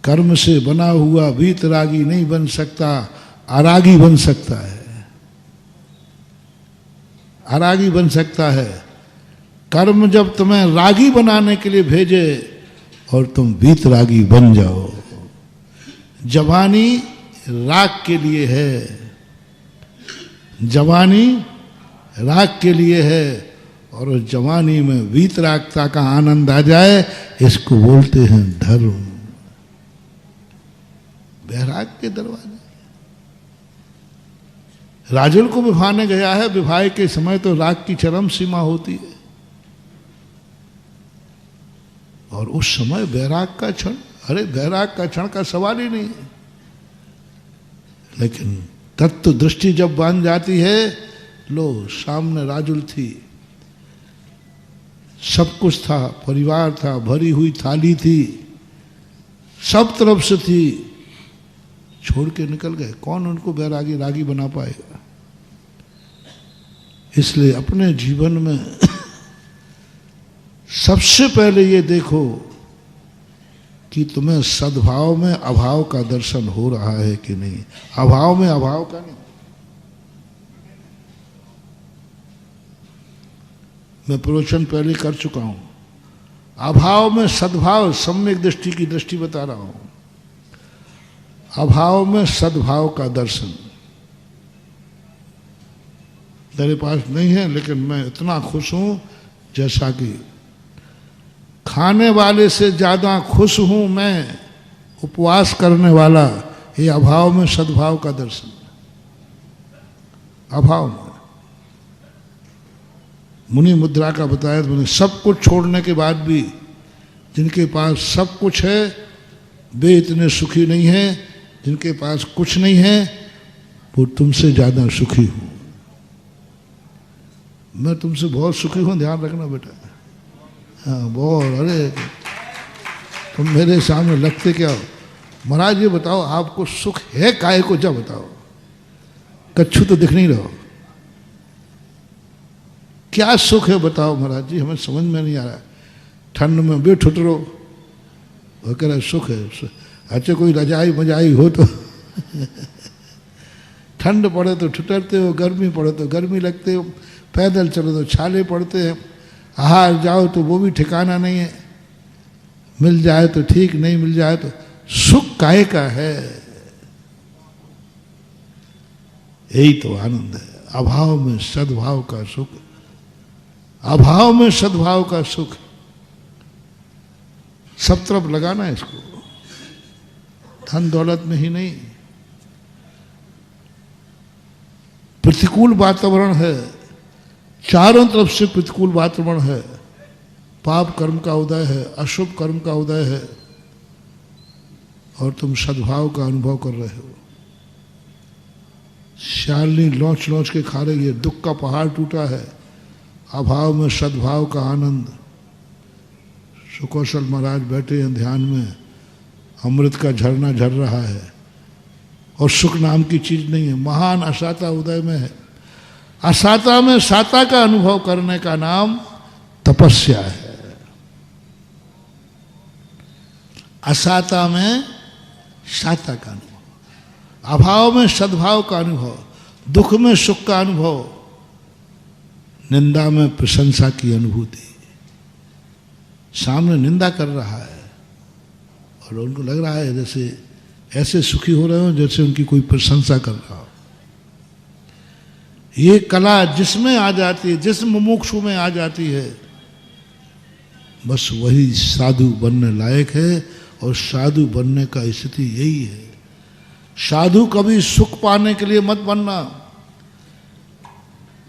कर्म से बना हुआ बीतरागी नहीं बन सकता, आरागी बन सकता है, आरागी बन सकता है। कर्म जब तुम्हें रागी बनाने के लिए भेजे और तुम बीतरागी बन जाओ। जवानी राग के लिए है, जवानी राग के लिए है, और उस जवानी में वीतरागता का आनंद आ जाए, इसको बोलते हैं धर्म। वैराग के दरवाजे। राजुल को विभाने गया है, विवाह के समय तो राग की चरम सीमा होती है, और उस समय वैराग का क्षण, अरे वैराग का क्षण का सवाल ही नहीं। लेकिन तत्व दृष्टि जब बन जाती है, लो सामने राजुल थी, सब कुछ था, परिवार था, भरी हुई थाली थी, सब तरफ से थी, छोड़ के निकल गए। कौन उनको वैरागी रागी बना पाएगा? इसलिए अपने जीवन में सबसे पहले ये देखो कि तुम्हें सद्भाव में अभाव का दर्शन हो रहा है कि नहीं। अभाव में अभाव का नहीं। मैं प्रवचन पहले कर चुका हूं। अभाव में सद्भाव, सम्यक दृष्टि की दृष्टि बता रहा हूं। अभाव में सद्भाव का दर्शन मेरे पास नहीं है, लेकिन मैं इतना खुश हूं जैसा कि खाने वाले से ज्यादा खुश हूं मैं उपवास करने वाला। ये अभाव में सद्भाव का दर्शन। अभाव में मुनि मुद्रा का बताया, मैंने सब कुछ छोड़ने के बाद भी जिनके पास सब कुछ है वे इतने सुखी नहीं है, जिनके पास कुछ नहीं है वो तुमसे ज्यादा सुखी हूं। मैं तुमसे बहुत सुखी हूं, ध्यान रखना बेटा। हाँ बहुत। अरे तुम मेरे सामने लगते क्या हो? महाराज ये बताओ आपको सुख है काहे को, जब बताओ। कच्छू तो दिख नहीं रहा। क्या सुख है बताओ महाराज जी, हमें समझ में नहीं आ रहा। ठंड में भी ठुटरो, वो कह रहा सुख है। अच्छा कोई रजाई मजाई हो तो ठंड पड़े तो ठुटरते हो, गर्मी पड़े तो गर्मी लगते हो, पैदल चलो तो छाले पड़ते हैं, हार जाओ तो वो भी ठिकाना नहीं है, मिल जाए तो ठीक, नहीं मिल जाए तो सुख काहे का है। यही तो आनंद है, अभाव में सद्भाव का सुख, अभाव में सद्भाव का सुख। सब तरफ लगाना है इसको, धन दौलत में ही नहीं। प्रतिकूल वातावरण है, चारों तरफ से प्रतिकूल वातावरण है, पाप कर्म का उदय है, अशुभ कर्म का उदय है, और तुम सद्भाव का अनुभव कर रहे हो। शालिनी लौच लौच के खा रही है, दुख का पहाड़ टूटा है, अभाव में सद्भाव का आनंद। सुकौशल महाराज बैठे हैं ध्यान में, अमृत का झरना झर रहा है, और सुख नाम की चीज नहीं है, महान असाता उदय में है। असाता में साता का अनुभव करने का नाम तपस्या है। असाता में साता का अनुभव, अभाव में सद्भाव का अनुभव, दुख में सुख का अनुभव, निंदा में प्रशंसा की अनुभूति। सामने निंदा कर रहा है और उनको लग रहा है जैसे ऐसे सुखी हो रहे हो जैसे उनकी कोई प्रशंसा कर रहा हो। ये कला जिसमें आ जाती है, जिस मुमुक्षु में आ जाती है, बस वही साधु बनने लायक है। और साधु बनने का स्थिति यही है। साधु कभी सुख पाने के लिए मत बनना।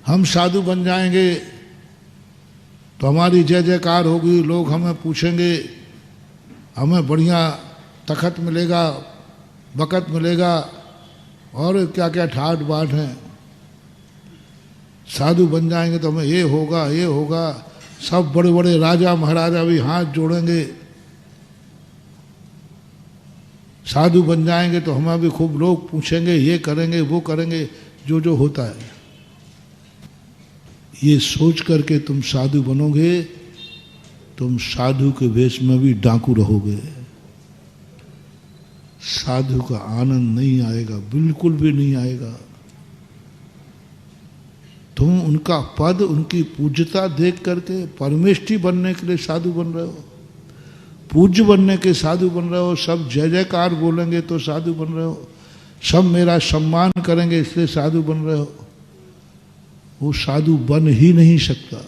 हम साधु बन जाएंगे तो हमारी जय जयकार होगी, लोग हमें पूछेंगे, हमें बढ़िया तखत मिलेगा, बकत मिलेगा, और क्या क्या ठाट बाट हैं। साधु बन जाएंगे तो हमें ये होगा, ये होगा। सब बड़े बड़े राजा महाराजा भी हाथ जोड़ेंगे। साधु बन जाएंगे तो हमें भी खूब लोग पूछेंगे, ये करेंगे, वो करेंगे, जो जो होता है। ये सोच करके तुम साधु बनोगे, तुम साधु के वेश में भी डाकू रहोगे। साधु का आनंद नहीं आएगा, बिल्कुल भी नहीं आएगा। तुम उनका पद, उनकी पूज्यता देख करके परमेष्ठी बनने के लिए साधु बन रहे हो, पूज्य बनने के साधु बन रहे हो। सब जय जयकार बोलेंगे तो साधु बन रहे हो, सब मेरा सम्मान करेंगे इसलिए साधु बन रहे हो। वो साधु बन ही नहीं सकता।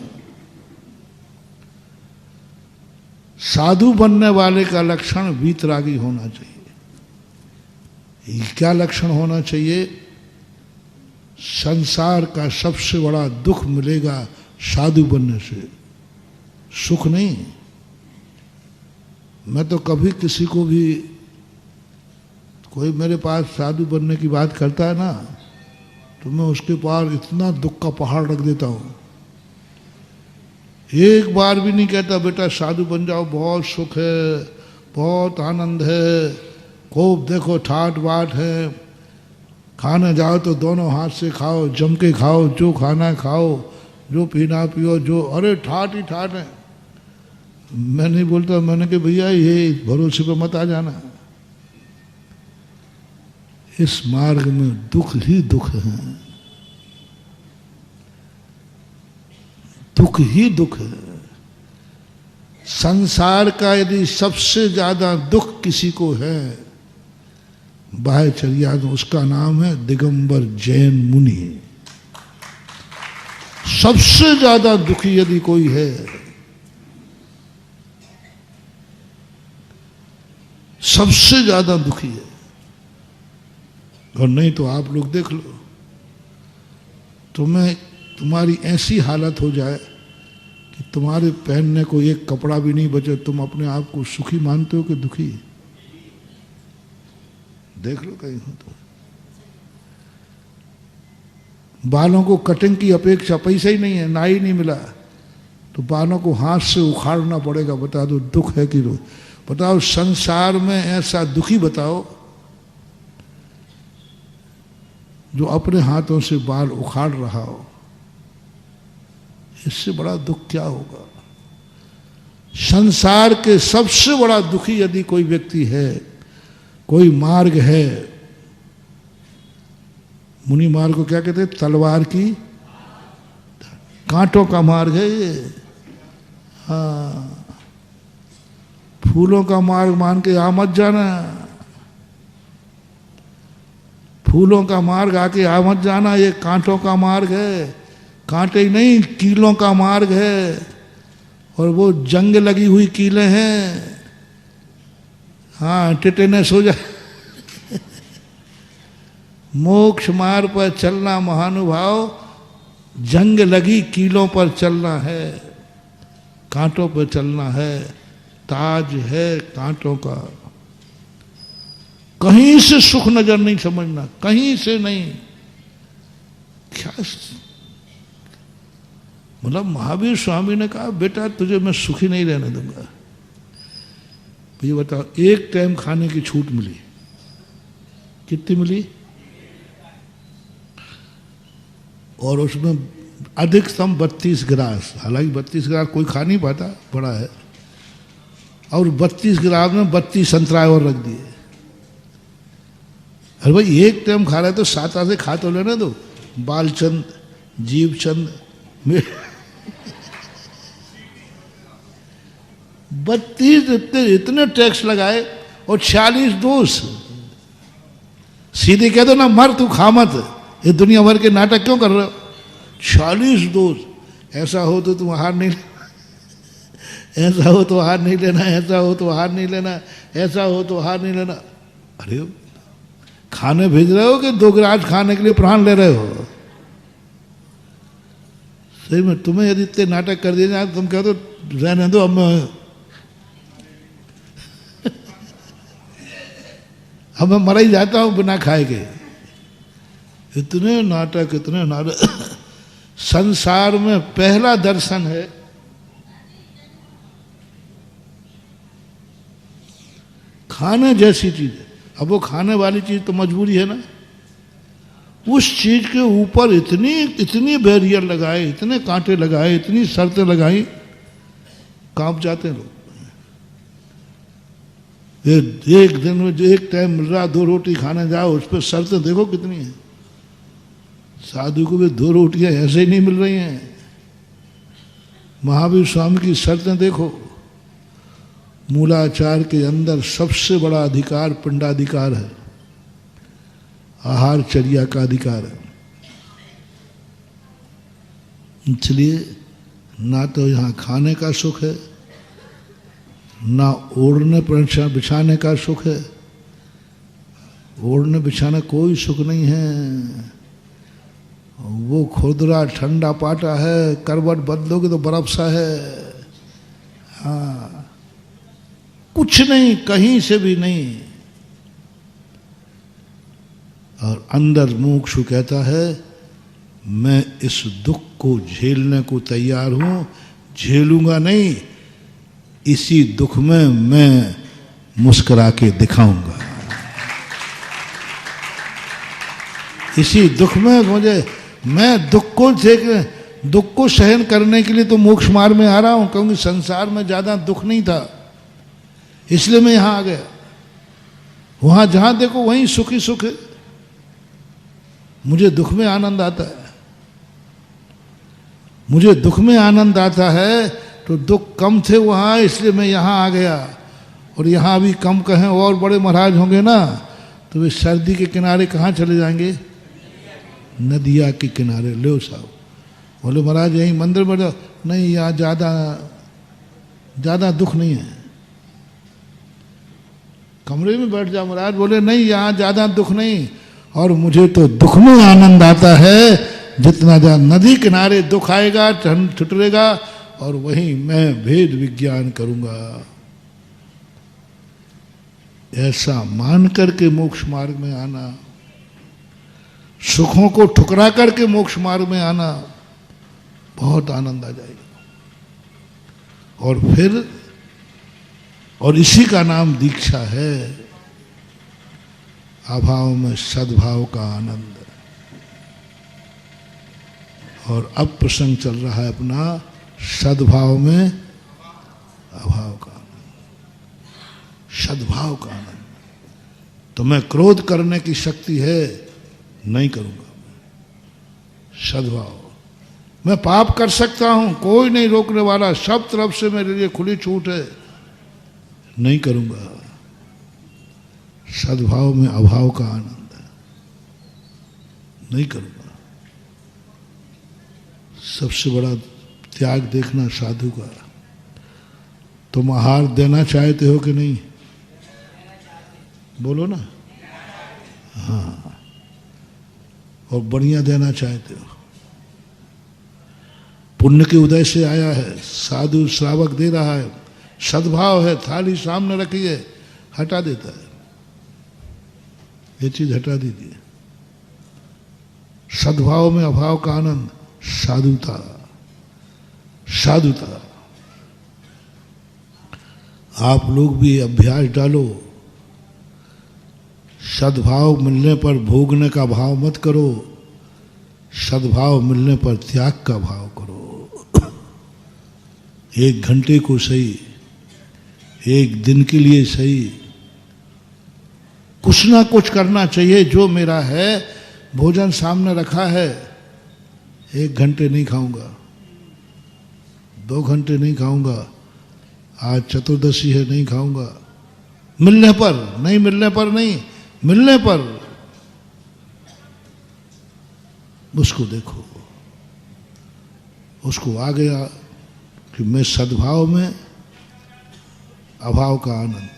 साधु बनने वाले का लक्षण वीतरागी होना चाहिए। क्या लक्षण होना चाहिए? संसार का सबसे बड़ा दुख मिलेगा साधु बनने से, सुख नहीं। मैं तो कभी किसी को भी, कोई मेरे पास साधु बनने की बात करता है ना, तो मैं उसके पास इतना दुख का पहाड़ रख देता हूँ। एक बार भी नहीं कहता बेटा साधु बन जाओ, बहुत सुख है, बहुत आनंद है, खूब देखो ठाट बाट है, खाने जाओ तो दोनों हाथ से खाओ, जम के खाओ, जो खाना खाओ, जो पीना पियो, जो, अरे ठाट ही ठाट है। मैं नहीं बोलता, मैंने कहा भैया ये भरोसे पर मत आ जाना। इस मार्ग में दुख ही दुख है, दुख ही दुख है। संसार का यदि सबसे ज्यादा दुख किसी को है बाह्यचर्या, तो उसका नाम है दिगंबर जैन मुनि। सबसे ज्यादा दुखी यदि कोई है, सबसे ज्यादा दुखी है। और नहीं तो आप लोग देख लो, तुम्हारी ऐसी हालत हो जाए कि तुम्हारे पहनने को एक कपड़ा भी नहीं बचे, तुम अपने आप को सुखी मानते हो कि दुखी? देख लो कहीं हो तो। बालों को कटिंग की अपेक्षा, पैसा ही नहीं है, नाई नहीं मिला, तो बालों को हाथ से उखाड़ना पड़ेगा। बता दो दुख है कि बताओ, संसार में ऐसा दुखी बताओ। जो अपने हाथों से बाल उखाड़ रहा हो, इससे बड़ा दुख क्या होगा। संसार के सबसे बड़ा दुखी यदि कोई व्यक्ति है, कोई मार्ग है, मुनि मार्ग को क्या कहते हैं? तलवार की कांटों का मार्ग है ये। हाँ, फूलों का मार्ग मान के आ मत जाना, फूलों का मार्ग आके आ मत जाना, ये कांटों का मार्ग है। कांटे ही नहीं, कीलों का मार्ग है, और वो जंग लगी हुई कीलें हैं। हाँ, टिटेनस हो जाए। मोक्ष मार्ग पर चलना महानुभाव, जंग लगी कीलों पर चलना है, कांटों पर चलना है। ताज है कांटों का। कहीं से सुख नजर नहीं समझना, कहीं से नहीं। क्या मतलब महावीर स्वामी ने कहा, बेटा तुझे मैं सुखी नहीं रहने दूंगा। भैया बताओ, एक टाइम खाने की छूट मिली, कितनी मिली? और उसमें अधिकतम 32 गिलास। हालांकि 32 गिलास कोई खा नहीं पाता, बड़ा है। और 32 गिलास में 32 संतरा और रख दिए। अरे भाई एक टाइम खा रहे तो 7 आसे खा तो लेने दो। बालचंद, जीवचंद, 32 इतने टैक्स लगाए, और 46 दोष। सीधे कह दो ना, मर तू खा मत, ये दुनिया भर के नाटक क्यों कर रहे हो? 46 दोष। ऐसा हो तो तुम हार नहीं, ऐसा हो तो हार नहीं लेना, ऐसा हो तो हार नहीं लेना, ऐसा हो तो हार नहीं लेना। अरे खाने भेज रहे हो कि 2 गिलास खाने के लिए प्राण ले रहे हो? सही में तुम्हें यदि इतने नाटक कर दिए जाए, तुम कह दो रहने दो, अब मैं मर ही जाता हूं बिना खाए के। इतने नाटक, इतने नाटक। संसार में पहला दर्शन है खाने जैसी चीज है। अब वो खाने वाली चीज तो मजबूरी है ना। उस चीज के ऊपर इतनी बैरियर लगाए, इतने कांटे लगाए, इतनी शर्तें लगाई, कांप जाते हैं लोग। एक दिन में जो एक टाइम मिल रहा, 2 रोटी खाने जाओ, उस पर शर्तें देखो कितनी है। साधु को भी 2 रोटियां ऐसे ही नहीं मिल रही हैं। महावीर स्वामी की शर्तें देखो। मूलाचार के अंदर सबसे बड़ा अधिकार पिंडाधिकार है, आहार चर्या का अधिकार है। इसलिए ना तो यहाँ खाने का सुख है, ना ओढ़ने बिछाने का सुख है। ओढ़ने बिछाने कोई सुख नहीं है। वो खुरदरा ठंडा पाटा है, करवट बदलोगे तो बर्फ सा है। हाँ, कुछ नहीं, कहीं से भी नहीं। और अंदर मुमुक्षु कहता है, मैं इस दुख को झेलने को तैयार हूं, झेलूंगा नहीं, इसी दुख में मैं मुस्कुरा के दिखाऊंगा। इसी दुख में मुझे, मैं दुख को सहन करने के लिए तो मोक्ष मार्ग में आ रहा हूं, क्योंकि संसार में ज्यादा दुख नहीं था, इसलिए मैं यहां आ गया। वहां जहां देखो वहीं सुख ही सुख है। मुझे दुख में आनंद आता है। मुझे दुख में आनंद आता है तो दुख कम थे वहां, इसलिए मैं यहां आ गया। और यहां भी कम कहें और बड़े महाराज होंगे ना, तो वे सर्दी के किनारे कहाँ चले जाएंगे? नदिया के किनारे। लो साहब, बोले महाराज यहीं मंदिर में जाओ। नहीं, यहाँ ज़्यादा दुख नहीं है। कमरे में बैठ जाओ महाराज। बोले नहीं, यहाँ ज़्यादा दुख नहीं। और मुझे तो दुख में आनंद आता है, जितना ज़्यादा नदी किनारे दुख आएगा, ठुठरेगा, और वहीं मैं भेद विज्ञान करूँगा। ऐसा मान करके मोक्ष मार्ग में आना, सुखों को ठुकरा करके मोक्ष मार्ग में आना, बहुत आनंद आ जाएगा। और फिर, और इसी का नाम दीक्षा है। अभाव में सद्भाव का आनंद। और अब प्रसंग चल रहा है अपना सद्भाव में अभाव का आनंद, सद्भाव का आनंद। तो मैं क्रोध करने की शक्ति है, नहीं करूंगा। सद्भाव, मैं पाप कर सकता हूं, कोई नहीं रोकने वाला, सब तरफ से मेरे लिए खुली छूट है, नहीं करूंगा। सद्भाव में अभाव का आनंद है, नहीं करूंगा। सबसे बड़ा त्याग देखना साधु का। तुम आहार देना चाहते हो कि नहीं? बोलो ना। हाँ, और बढ़िया देना चाहते हो। पुण्य के उदय से आया है, साधु श्रावक दे रहा है, सद्भाव है, थाली सामने रखी है, हटा देता है, ये चीज हटा दीजिए। सद्भाव में अभाव का आनंद, साधुता, साधुता। आप लोग भी अभ्यास डालो, सद्भाव मिलने पर भोगने का भाव मत करो, सद्भाव मिलने पर त्याग का भाव करो। 1 घंटे को सही, 1 दिन के लिए सही, कुछ ना कुछ करना चाहिए। जो मेरा है, भोजन सामने रखा है, 1 घंटे नहीं खाऊंगा, 2 घंटे नहीं खाऊंगा, आज चतुर्दशी है नहीं खाऊंगा। मिलने पर नहीं, मिलने पर नहीं, मिलने पर उसको देखो, उसको आ गया कि मैं सद्भाव में अभाव का आनंद।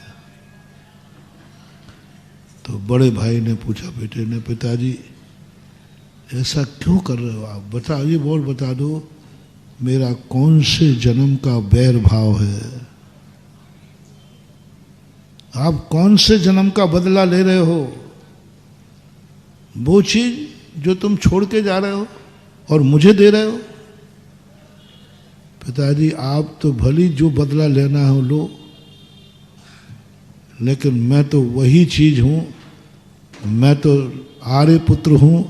तो बड़े भाई ने पूछा बेटे ने, पिताजी ऐसा क्यों कर रहे हो आप? बताइए, बता दो, मेरा कौन से जन्म का बैर भाव है? आप कौन से जन्म का बदला ले रहे हो? वो चीज जो तुम छोड़ के जा रहे हो और मुझे दे रहे हो। पिताजी आप तो भली जो बदला लेना हो लो, लेकिन मैं तो वही चीज हूं, मैं तो आर्य पुत्र हूं,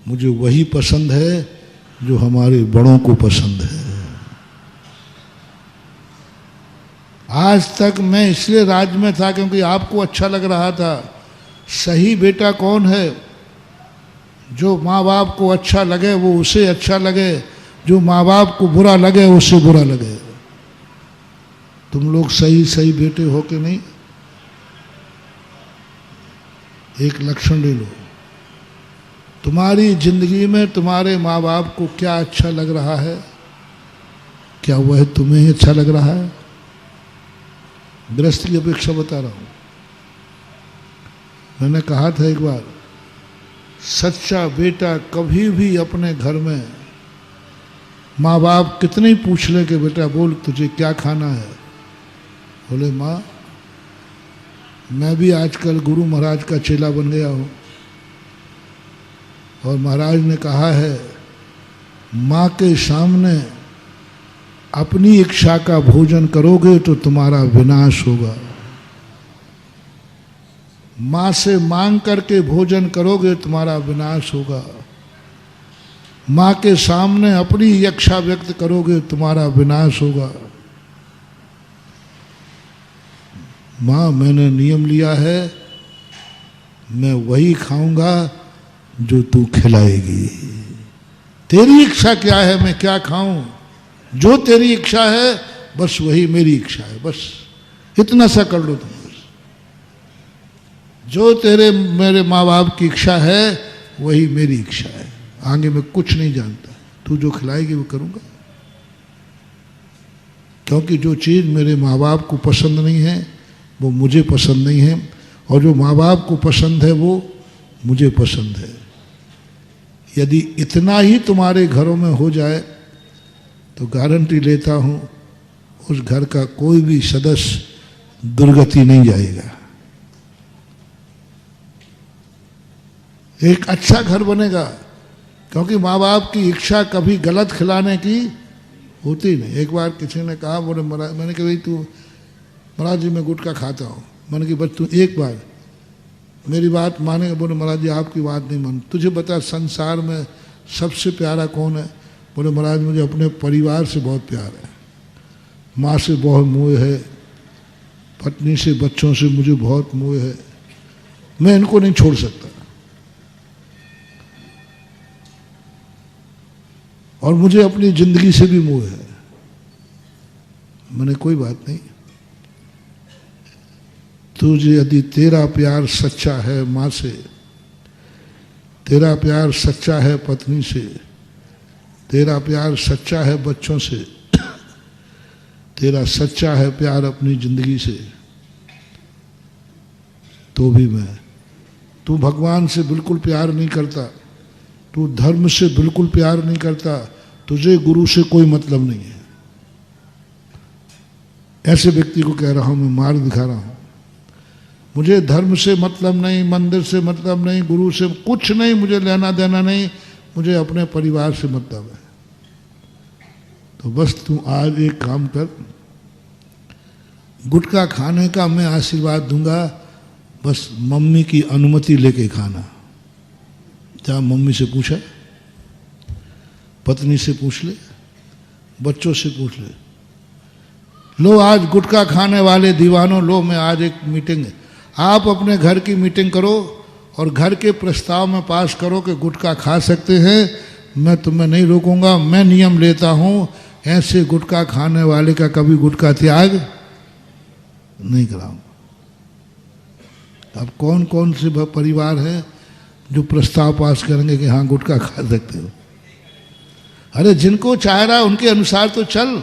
मुझे वही पसंद है जो हमारे बड़ों को पसंद है। आज तक मैं इसलिए राज में था क्योंकि आपको अच्छा लग रहा था। सही बेटा कौन है? जो माँ बाप को अच्छा लगे वो उसे अच्छा लगे, जो माँ बाप को बुरा लगे उसे बुरा लगे। तुम लोग सही सही बेटे हो कि नहीं? एक लक्षण ले लो, तुम्हारी जिंदगी में तुम्हारे माँ बाप को क्या अच्छा लग रहा है? क्या वह तुम्हें अच्छा लग रहा है? गृहस्थ की अपेक्षा बता रहा हूं। मैंने कहा था एक बार, सच्चा बेटा कभी भी अपने घर में माँ बाप कितने ही पूछ ले कि बेटा बोल तुझे क्या खाना है, बोले माँ मैं भी आजकल गुरु महाराज का चेला बन गया हूँ और महाराज ने कहा है माँ के सामने अपनी इच्छा का भोजन करोगे तो तुम्हारा विनाश होगा, माँ से मांग करके भोजन करोगे तुम्हारा विनाश होगा, माँ के सामने अपनी इच्छा व्यक्त करोगे तुम्हारा विनाश होगा। माँ मैंने नियम लिया है, मैं वही खाऊंगा जो तू खिलाएगी। तेरी इच्छा क्या है, मैं क्या खाऊं? जो तेरी इच्छा है बस वही मेरी इच्छा है, बस इतना सा कर लो तुम। बस जो तेरे मेरे माँ बाप की इच्छा है वही मेरी इच्छा है, आगे मैं कुछ नहीं जानता, तू जो खिलाएगी वो करूंगा। क्योंकि जो चीज़ मेरे माँ बाप को पसंद नहीं है वो मुझे पसंद नहीं है, और जो माँ बाप को पसंद है वो मुझे पसंद है। यदि इतना ही तुम्हारे घरों में हो जाए तो गारंटी लेता हूँ उस घर का कोई भी सदस्य दुर्गति नहीं जाएगा। एक अच्छा घर बनेगा, क्योंकि माँ बाप की इच्छा कभी गलत खिलाने की होती नहीं। एक बार किसी ने कहा, बोले महाराज, मैंने कहा भाई तू, महाराज जी मैं गुटखा खाता हूँ। मैंने कहा बस तू एक बार मेरी बात मानेगा? बोले महाराज जी आपकी बात नहीं मान, तुझे बता संसार में सबसे प्यारा कौन है? बोले महाराज मुझे अपने परिवार से बहुत प्यार है, माँ से बहुत मोह है, पत्नी से बच्चों से मुझे बहुत मोह है, मैं इनको नहीं छोड़ सकता, और मुझे अपनी जिंदगी से भी मोह है। मैंने कोई बात नहीं, तुझे यदि तेरा प्यार सच्चा है माँ से, तेरा प्यार सच्चा है पत्नी से, तेरा प्यार सच्चा है बच्चों से, तेरा सच्चा है प्यार अपनी जिंदगी से, तो भी मैं, तू भगवान से बिल्कुल प्यार नहीं करता, तू धर्म से बिल्कुल प्यार नहीं करता, तुझे गुरु से कोई मतलब नहीं है। ऐसे व्यक्ति को कह रहा हूं, मैं मार्ग दिखा रहा हूं। मुझे धर्म से मतलब नहीं, मंदिर से मतलब नहीं, गुरु से कुछ नहीं, मुझे लेना देना नहीं, मुझे अपने परिवार से मतलब है। तो बस तू आज एक काम कर, गुटखा खाने का मैं आशीर्वाद दूंगा, बस मम्मी की अनुमति लेके खाना। क्या मम्मी से पूछा, पत्नी से पूछ ले, बच्चों से पूछ ले। लो आज गुटखा खाने वाले दीवानों, लो मैं आज एक मीटिंग, आप अपने घर की मीटिंग करो और घर के प्रस्ताव में पास करो कि गुटखा खा सकते हैं, मैं तुम्हें नहीं रोकूंगा। मैं नियम लेता हूं, ऐसे गुटखा खाने वाले का कभी गुटखा त्याग नहीं कराऊंगा। अब कौन कौन से परिवार हैं जो प्रस्ताव पास करेंगे कि हाँ गुटखा खा सकते हो? अरे जिनको चाह रहा है उनके अनुसार तो चल।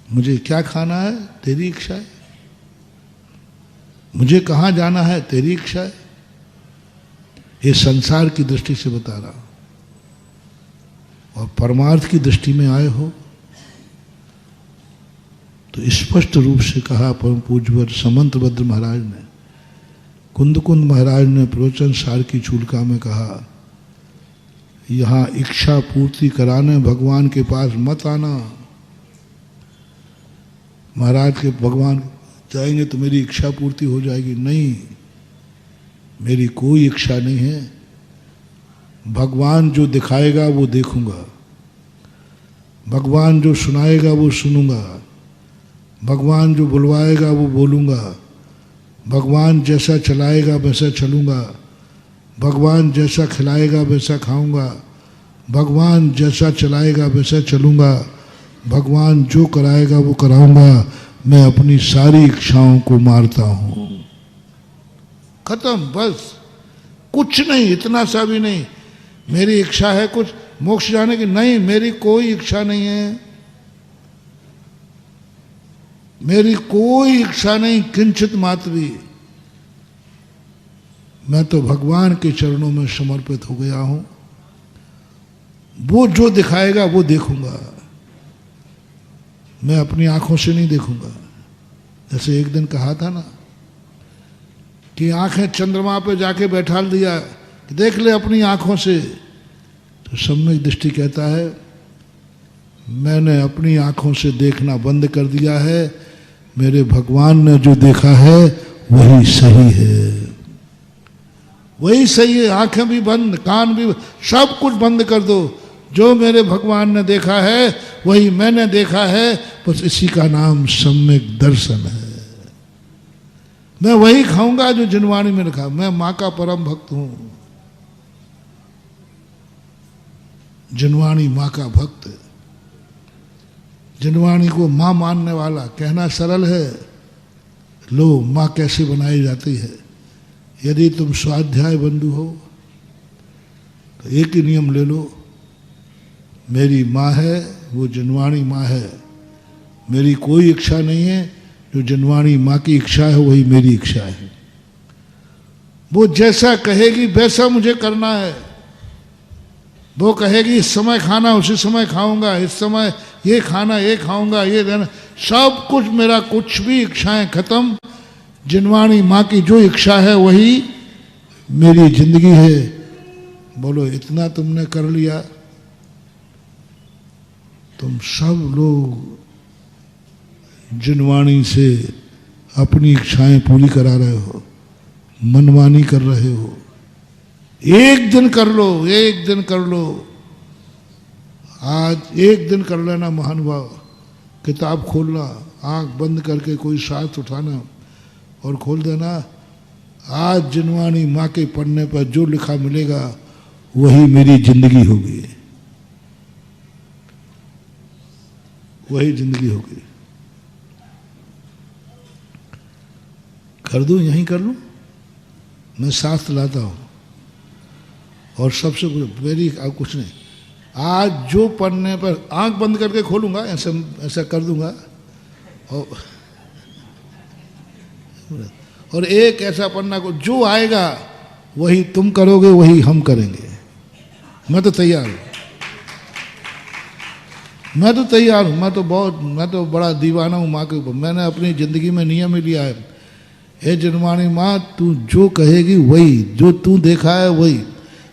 मुझे क्या खाना है तेरी इच्छा है, मुझे कहाँ जाना है तेरी इच्छा है। ये संसार की दृष्टि से बता रहा हूं, और परमार्थ की दृष्टि में आए हो तो स्पष्ट रूप से कहा परम पूज्यवर समंतभद्र महाराज ने, कुंद महाराज ने प्रवचन सार की चूलिका में कहा, यहाँ इच्छा पूर्ति कराने भगवान के पास मत आना। महाराज के भगवान जाएंगे तो मेरी इच्छा पूर्ति हो जाएगी, नहीं, मेरी कोई इच्छा नहीं है। भगवान जो दिखाएगा वो देखूंगा, भगवान जो सुनाएगा वो सुनूंगा, भगवान जो बुलवाएगा वो बोलूंगा, भगवान जैसा चलाएगा वैसा चलूंगा, भगवान जैसा खिलाएगा वैसा खाऊंगा, भगवान जैसा चलाएगा वैसा चलूंगा, भगवान जो कराएगा वो कराऊंगा। मैं अपनी सारी इच्छाओं को मारता हूं, खत्म, बस कुछ नहीं, इतना सा भी नहीं। मेरी इच्छा है कुछ मोक्ष जाने की, नहीं, मेरी कोई इच्छा नहीं है, मेरी कोई इच्छा नहीं, किंचित मात्र भी। मैं तो भगवान के चरणों में समर्पित हो गया हूं, वो जो दिखाएगा वो देखूंगा, मैं अपनी आंखों से नहीं देखूंगा। जैसे एक दिन कहा था ना कि आंखें चंद्रमा पे जाके बैठा दिया, देख ले अपनी आंखों से, तो सम्यक दृष्टि कहता है मैंने अपनी आंखों से देखना बंद कर दिया है, मेरे भगवान ने जो देखा है वही सही है, वही सही है। आंखें भी बंद, कान भी, सब कुछ बंद कर दो, जो मेरे भगवान ने देखा है वही मैंने देखा है, बस इसी का नाम सम्यक दर्शन है। मैं वही खाऊंगा जो जिनवाणी में लिखा। मैं मां का परम भक्त हूं, जिनवाणी मां का भक्त, जिनवाणी को मां मानने वाला। कहना सरल है, लो मां कैसे बनाई जाती है। यदि तुम स्वाध्याय बंधु हो तो एक ही नियम ले लो, मेरी माँ है वो जिनवाणी माँ है, मेरी कोई इच्छा नहीं है, जो जिनवाणी माँ की इच्छा है वही मेरी इच्छा है। वो जैसा कहेगी वैसा मुझे करना है। वो कहेगी इस समय खाना उसी समय खाऊंगा, इस समय ये खाना ये खाऊंगा, ये रहना, सब कुछ मेरा, कुछ भी इच्छाएं खत्म। जिनवाणी माँ की जो इच्छा है वही मेरी जिंदगी है। बोलो इतना तुमने कर लिया, तुम सब लोग जिनवाणी से अपनी इच्छाएं पूरी करा रहे हो, मनमानी कर रहे हो, एक दिन कर लो, एक दिन कर लो, आज एक दिन कर लेना महानुभाव। किताब खोलना, आंख बंद करके कोई शास्त्र उठाना और खोल देना। आज जिनवानी माँ के पन्ने पर जो लिखा मिलेगा वही मेरी जिंदगी होगी, वही जिंदगी होगी। कर दूं, यहीं कर लूं, मैं शास्त्र लाता हूं और सबसे मेरी अब कुछ नहीं। आज जो पन्ने पर आंख बंद करके खोलूंगा, ऐसा ऐसा कर दूंगा और एक ऐसा पन्ना को जो आएगा वही तुम करोगे, वही हम करेंगे। मैं तो तैयार हूं, मैं तो तैयार हूं। मैं तो बड़ा दीवाना हूं माँ के ऊपर। मैंने अपनी जिंदगी में नियम ही लिया है, हे जनवाणी माँ तू जो कहेगी वही, जो तू देखा है वही,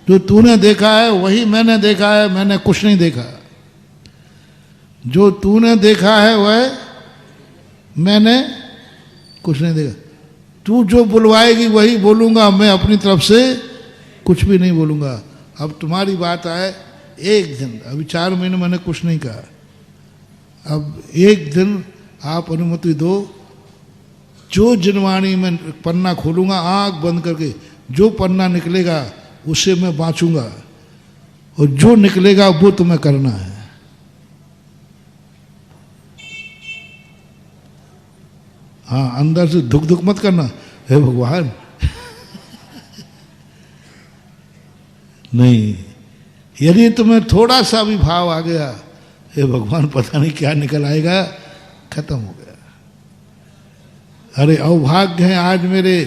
जो तूने देखा है वही मैंने देखा है। मैंने कुछ नहीं देखा, जो तूने देखा है वह मैंने कुछ नहीं देखा। तू जो बुलवाएगी वही बोलूंगा, मैं अपनी तरफ से कुछ भी नहीं बोलूंगा। अब तुम्हारी बात आए, एक दिन, अभी 4 महीने मैंने कुछ नहीं कहा, अब एक दिन आप अनुमति दो। जो जिनवाणी में पन्ना खोलूंगा आंख बंद करके, जो पन्ना निकलेगा उससे मैं बाँचूंगा और जो निकलेगा वो तुम्हें करना है। हाँ, अंदर से दुख दुख मत करना, हे भगवान नहीं, यदि तुम्हें थोड़ा सा भी भाव आ गया, हे भगवान पता नहीं क्या निकल आएगा, खत्म हो गया। अरे अभाग्य है आज मेरे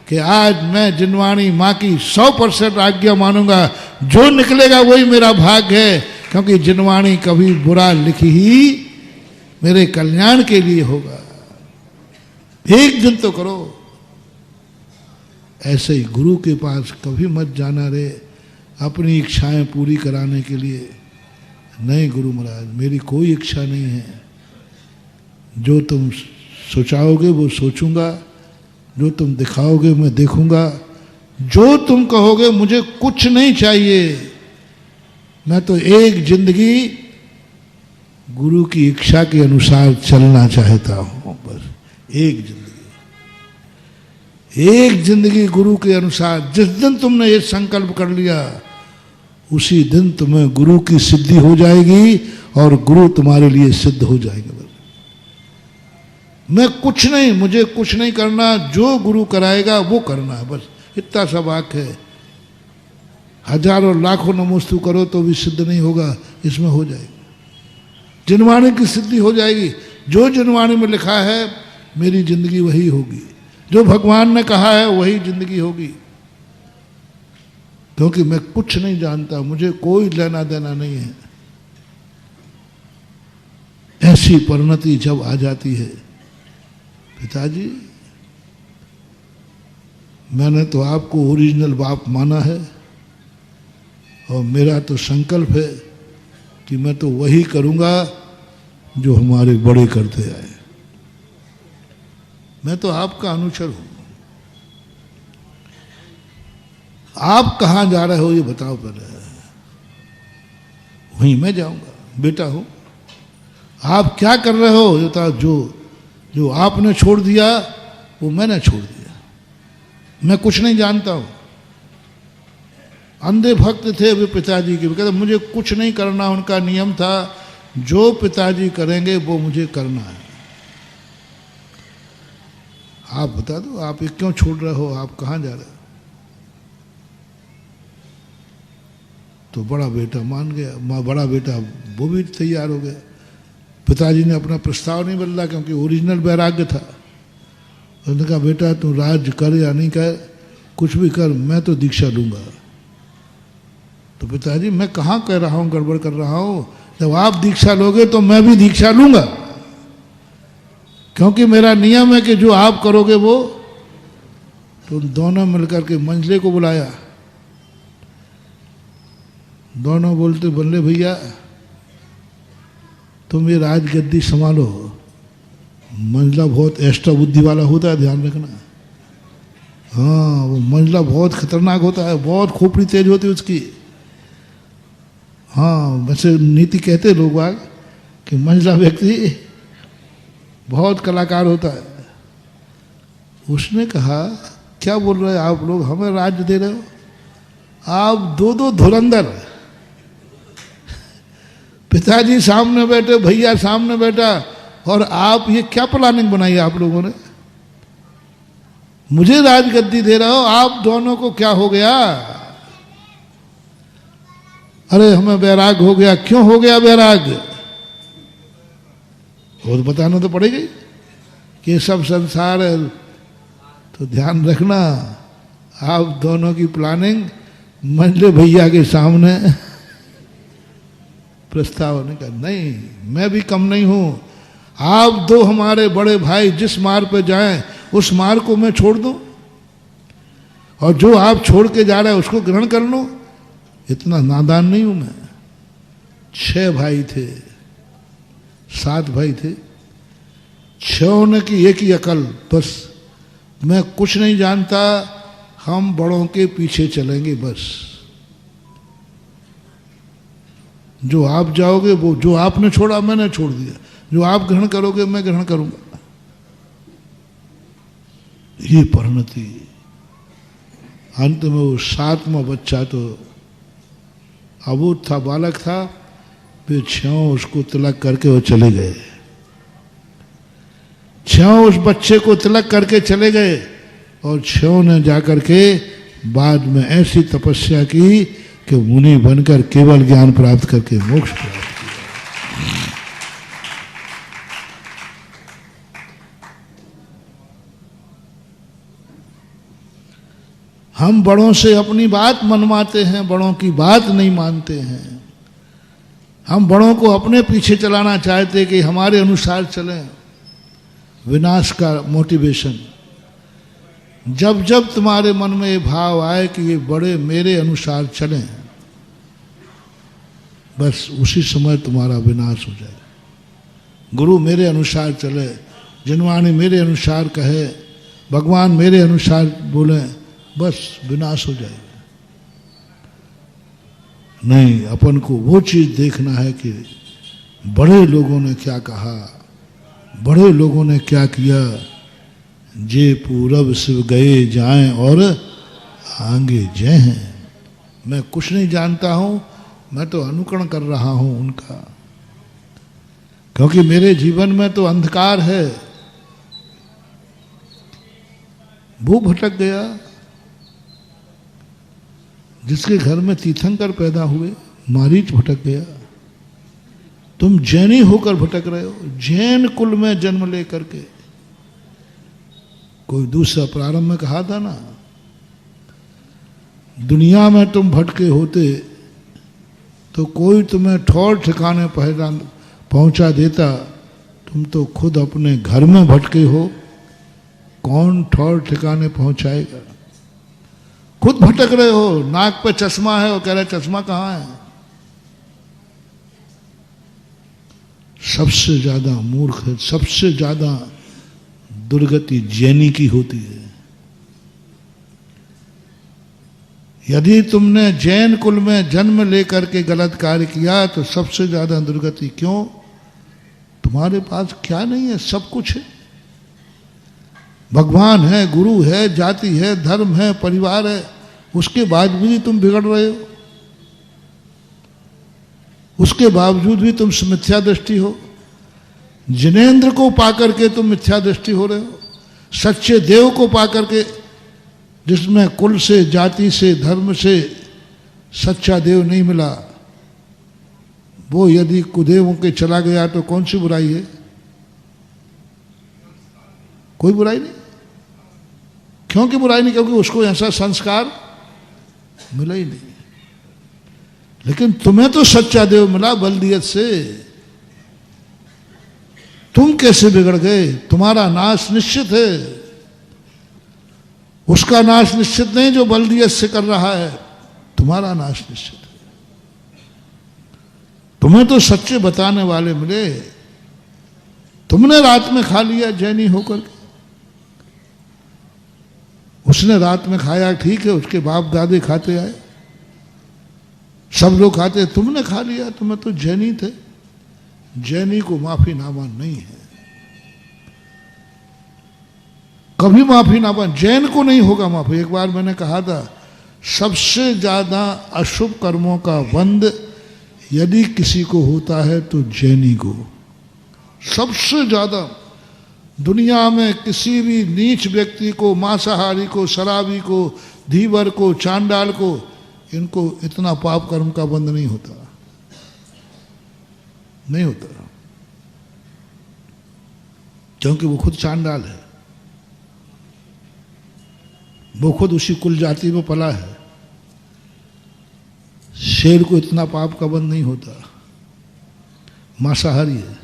कि आज मैं जिनवाणी माँ की 100% आज्ञा मानूंगा। जो निकलेगा वही मेरा भाग्य है, क्योंकि जिनवाणी कभी बुरा लिखी ही मेरे कल्याण के लिए होगा। एक दिन तो करो। ऐसे ही गुरु के पास कभी मत जाना रे अपनी इच्छाएं पूरी कराने के लिए। नहीं गुरु महाराज, मेरी कोई इच्छा नहीं है। जो तुम सोचाओगे वो सोचूंगा, जो तुम दिखाओगे मैं देखूंगा, जो तुम कहोगे मुझे कुछ नहीं चाहिए। मैं तो एक जिंदगी गुरु की इच्छा के अनुसार चलना चाहता हूं, बस एक जिंदगी गुरु के अनुसार। जिस दिन तुमने ये संकल्प कर लिया उसी दिन तुम्हें गुरु की सिद्धि हो जाएगी और गुरु तुम्हारे लिए सिद्ध हो जाएंगे। मैं कुछ नहीं, मुझे कुछ नहीं करना, जो गुरु कराएगा वो करना है, बस इतना सा वाक्य है। हजारों लाखों नमोस्तु करो तो भी सिद्ध नहीं होगा, इसमें हो जाएगी। जिनवाणी की सिद्धि हो जाएगी। जो जिनवाणी में लिखा है मेरी जिंदगी वही होगी, जो भगवान ने कहा है वही जिंदगी होगी। क्योंकि मैं कुछ नहीं जानता, मुझे कोई लेना देना नहीं है। ऐसी परिणति जब आ जाती है, पिताजी मैंने तो आपको ओरिजिनल बाप माना है और मेरा तो संकल्प है कि मैं तो वही करूंगा जो हमारे बड़े करते आए। मैं तो आपका अनुचर हूं। आप कहां जा रहे हो ये बताओ पहले, वहीं मैं जाऊंगा। बेटा हूं, आप क्या कर रहे हो ये बताओ। जो आपने छोड़ दिया वो मैंने छोड़ दिया। मैं कुछ नहीं जानता हूं। अंधे भक्त थे वे पिताजी के, कहते मुझे कुछ नहीं करना, उनका नियम था जो पिताजी करेंगे वो मुझे करना है। आप बता दो, आप ये क्यों छोड़ रहे हो, आप कहां जा रहे हो? तो बड़ा बेटा मान गया, बड़ा बेटा वो भी तैयार हो गया। पिताजी ने अपना प्रस्ताव नहीं बदला क्योंकि ओरिजिनल वैराग्य था। उन्होंने कहा बेटा तू राज कर या नहीं कर, कुछ भी कर, मैं तो दीक्षा लूंगा। तो पिताजी मैं कहाँ कह रहा हूँ गड़बड़ कर रहा हूँ, जब आप दीक्षा लोगे तो मैं भी दीक्षा लूंगा, क्योंकि मेरा नियम है कि जो आप करोगे वो। तो दोनों मिलकर के मंझले को बुलाया। दोनों बोलते बल्ले भैया तुम ये राजगद्दी संभालो। मंझला बहुत एक्स्ट्रा बुद्धि वाला होता है, ध्यान रखना। हाँ, वो मंजला बहुत खतरनाक होता है, बहुत खोपड़ी तेज होती है उसकी। हाँ, वैसे नीति कहते लोग बाग कि मंजला व्यक्ति बहुत कलाकार होता है। उसने कहा क्या बोल रहे हैं आप लोग, हमें राज्य दे रहे हो, आप दो दो धुरंधर, पिताजी सामने बैठे, भैया सामने बैठा, और आप ये क्या प्लानिंग बनाई आप लोगों ने, मुझे राजगद्दी दे रहे हो, आप दोनों को क्या हो गया। अरे हमें वैराग हो गया। क्यों हो गया वैराग, वो तो बताना तो पड़ेगा ही कि सब संसार है। तो ध्यान रखना, आप दोनों की प्लानिंग मंजले भैया के सामने प्रस्ताव नहीं कर, नहीं मैं भी कम नहीं हूं, आप दो हमारे बड़े भाई जिस मार्ग पे जाएं उस मार्ग को मैं छोड़ दूं, और जो आप छोड़ के जा रहे हैं उसको ग्रहण कर लो। इतना नादान नहीं हूं मैं। 6 भाई थे, 7 भाई थे, 6 ने की एक ही अकल, बस मैं कुछ नहीं जानता, हम बड़ों के पीछे चलेंगे बस। जो आप जाओगे वो, जो आपने छोड़ा मैंने छोड़ दिया, जो आप ग्रहण करोगे मैं ग्रहण करूंगा। ये परिणति। अंत में वो 7वां बच्चा तो अबूझ था, बालक था, फिर 6 उसको तिलक करके वो चले गए। 6 उस बच्चे को तिलक करके चले गए, और 6 ने जाकर के बाद में ऐसी तपस्या की कि मुनि बनकर केवल ज्ञान प्राप्त करके मोक्ष प्राप्त किया। हम बड़ों से अपनी बात मनवाते हैं, बड़ों की बात नहीं मानते हैं। हम बड़ों को अपने पीछे चलाना चाहते कि हमारे अनुसार चलें। विनाश का मोटिवेशन। जब जब तुम्हारे मन में ये भाव आए कि ये बड़े मेरे अनुसार चलें, बस उसी समय तुम्हारा विनाश हो जाए। गुरु मेरे अनुसार चले, जिनवाणी मेरे अनुसार कहे, भगवान मेरे अनुसार बोले, बस विनाश हो जाएगा। नहीं, अपन को वो चीज देखना है कि बड़े लोगों ने क्या कहा, बड़े लोगों ने क्या किया। जे पूरब शिव गए जाएं और आगे जय हैं। मैं कुछ नहीं जानता हूं, मैं तो अनुकरण कर रहा हूं उनका, क्योंकि मेरे जीवन में तो अंधकार है। वो भटक गया जिसके घर में तीर्थंकर पैदा हुए, मारीच भटक गया। तुम जैनी होकर भटक रहे हो, जैन कुल में जन्म लेकर के। कोई दूसरा प्रारंभ में कहा था ना, दुनिया में तुम भटके होते तो कोई तुम्हें ठौर ठिकाने पहुंचा देता। तुम तो खुद अपने घर में भटके हो, कौन ठौर ठिकाने पहुंचाएगा। खुद भटक रहे हो, नाक पे चश्मा है और कह रहे चश्मा कहाँ है। सबसे ज्यादा मूर्ख है, सबसे ज्यादा दुर्गति जैनी की होती है। यदि तुमने जैन कुल में जन्म लेकर के गलत कार्य किया तो सबसे ज्यादा दुर्गति। क्यों? तुम्हारे पास क्या नहीं है, सब कुछ है। भगवान है, गुरु है, जाति है, धर्म है, परिवार है, उसके बाद भी तुम बिगड़ रहे हो। उसके बावजूद भी तुम मिथ्या दृष्टि हो। जिनेंद्र को पाकर के तुम मिथ्या दृष्टि हो रहे हो। सच्चे देव को पाकर के, जिसमें कुल से, जाति से, धर्म से सच्चा देव नहीं मिला, वो यदि कुदेवों के चला गया तो कौन सी बुराई है? कोई बुराई नहीं। क्योंकि बुराई नहीं? क्योंकि उसको ऐसा संस्कार मिला ही नहीं। लेकिन तुम्हें तो सच्चा देव मिला बल्दियत से। तुम कैसे बिगड़ गए? तुम्हारा नाश निश्चित है। उसका नाश निश्चित नहीं जो बल्दियत से कर रहा है, तुम्हारा नाश निश्चित है। तुम्हें तो सच्चे बताने वाले मिले, तुमने रात में खा लिया जैनी होकर के। उसने रात में खाया ठीक है, उसके बाप दादे खाते आए, सब लोग खाते, तुमने खा लिया, तुम्हें तो जैनी थे। जैनी को माफीनामा नहीं है, कभी माफीनामा जैन को नहीं होगा माफी। एक बार मैंने कहा था, सबसे ज्यादा अशुभ कर्मों का बंध यदि किसी को होता है तो जैनी को। सबसे ज्यादा दुनिया में किसी भी नीच व्यक्ति को, मांसाहारी को, शराबी को, धीवर को, चांडाल को, इनको इतना पाप कर्म का बंध नहीं होता, नहीं होता, क्योंकि वो खुद चांडाल है, वो खुद उसी कुल जाति में पला है। शेर को इतना पाप का बंध नहीं होता, मांसाहारी है।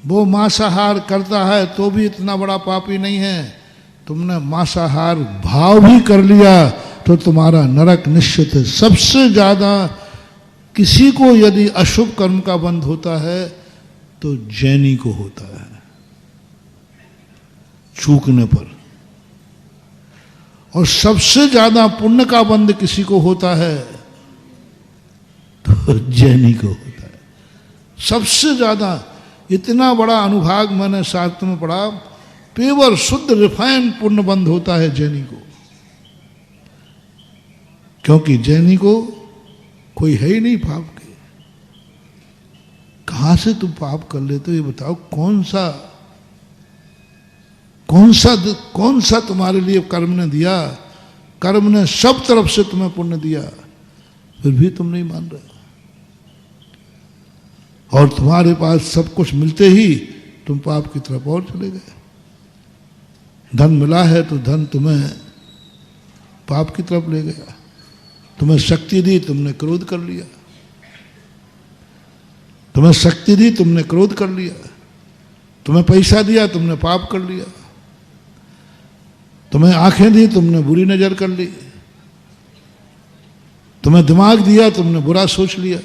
वो मांसाहार करता है तो भी इतना बड़ा पापी नहीं है। तुमने मांसाहार भाव भी कर लिया तो तुम्हारा नरक निश्चित है। सबसे ज्यादा किसी को यदि अशुभ कर्म का बंध होता है तो जैनी को होता है, चूकने पर। और सबसे ज्यादा पुण्य का बंध किसी को होता है तो जैनी को होता है। सबसे ज्यादा, इतना बड़ा अनुभाग मैंने शास्त्र में पढ़ा, पेवर शुद्ध रिफाइंड पुण्य बंध होता है जैनी को, क्योंकि जैनी को कोई है ही नहीं पाप के। कहां से तुम पाप कर लेते हो ये बताओ? कौन सा तुम्हारे लिए कर्म ने दिया? कर्म ने सब तरफ से तुम्हें पुण्य दिया, फिर भी तुम नहीं मान रहे। और तुम्हारे पास सब कुछ मिलते ही तुम पाप की तरफ और चले गए। धन मिला है तो धन तुम्हें पाप की तरफ ले गया। तुम्हें शक्ति दी, तुमने क्रोध कर लिया। तुम्हें शक्ति दी, तुमने क्रोध कर लिया। तुम्हें पैसा दिया, तुमने पाप कर लिया। तुम्हें आंखें दी, तुमने बुरी नजर कर ली। तुम्हें दिमाग दिया, तुमने बुरा सोच लिया।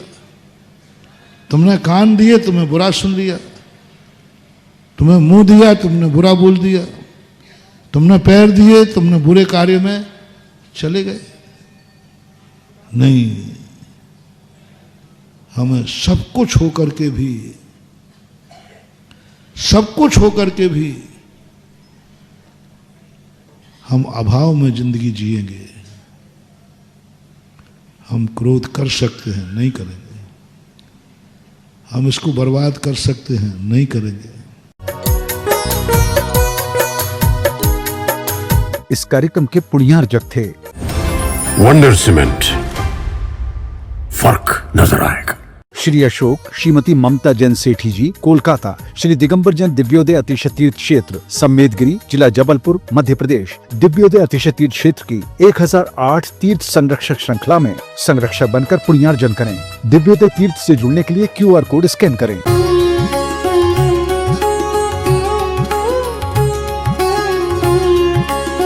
तुमने कान दिए, तुमने बुरा सुन लिया। तुम्हें मुंह दिया, तुमने बुरा बोल दिया। तुमने पैर दिए, तुमने बुरे कार्य में चले गए। नहीं, हमें सब कुछ होकर के भी हम अभाव में जिंदगी जिएंगे। हम क्रोध कर सकते हैं, नहीं करेंगे। हम इसको बर्बाद कर सकते हैं, नहीं करेंगे। इस कार्यक्रम के पुण्यार्जक थे वंडर सीमेंट, फर्क नजर आएगा। श्री अशोक, श्रीमती ममता जैन सेठी जी, कोलकाता। श्री दिगंबर जैन दिव्योदय अतिशय तीर्थ क्षेत्र, सम्मेदगिरी, जिला जबलपुर, मध्य प्रदेश। दिव्योदय अतिशय तीर्थ क्षेत्र की 1008 तीर्थ संरक्षक श्रृंखला में संरक्षक बनकर पुण्यार्जन करें। दिव्योदय तीर्थ से जुड़ने के लिए QR कोड स्कैन करें।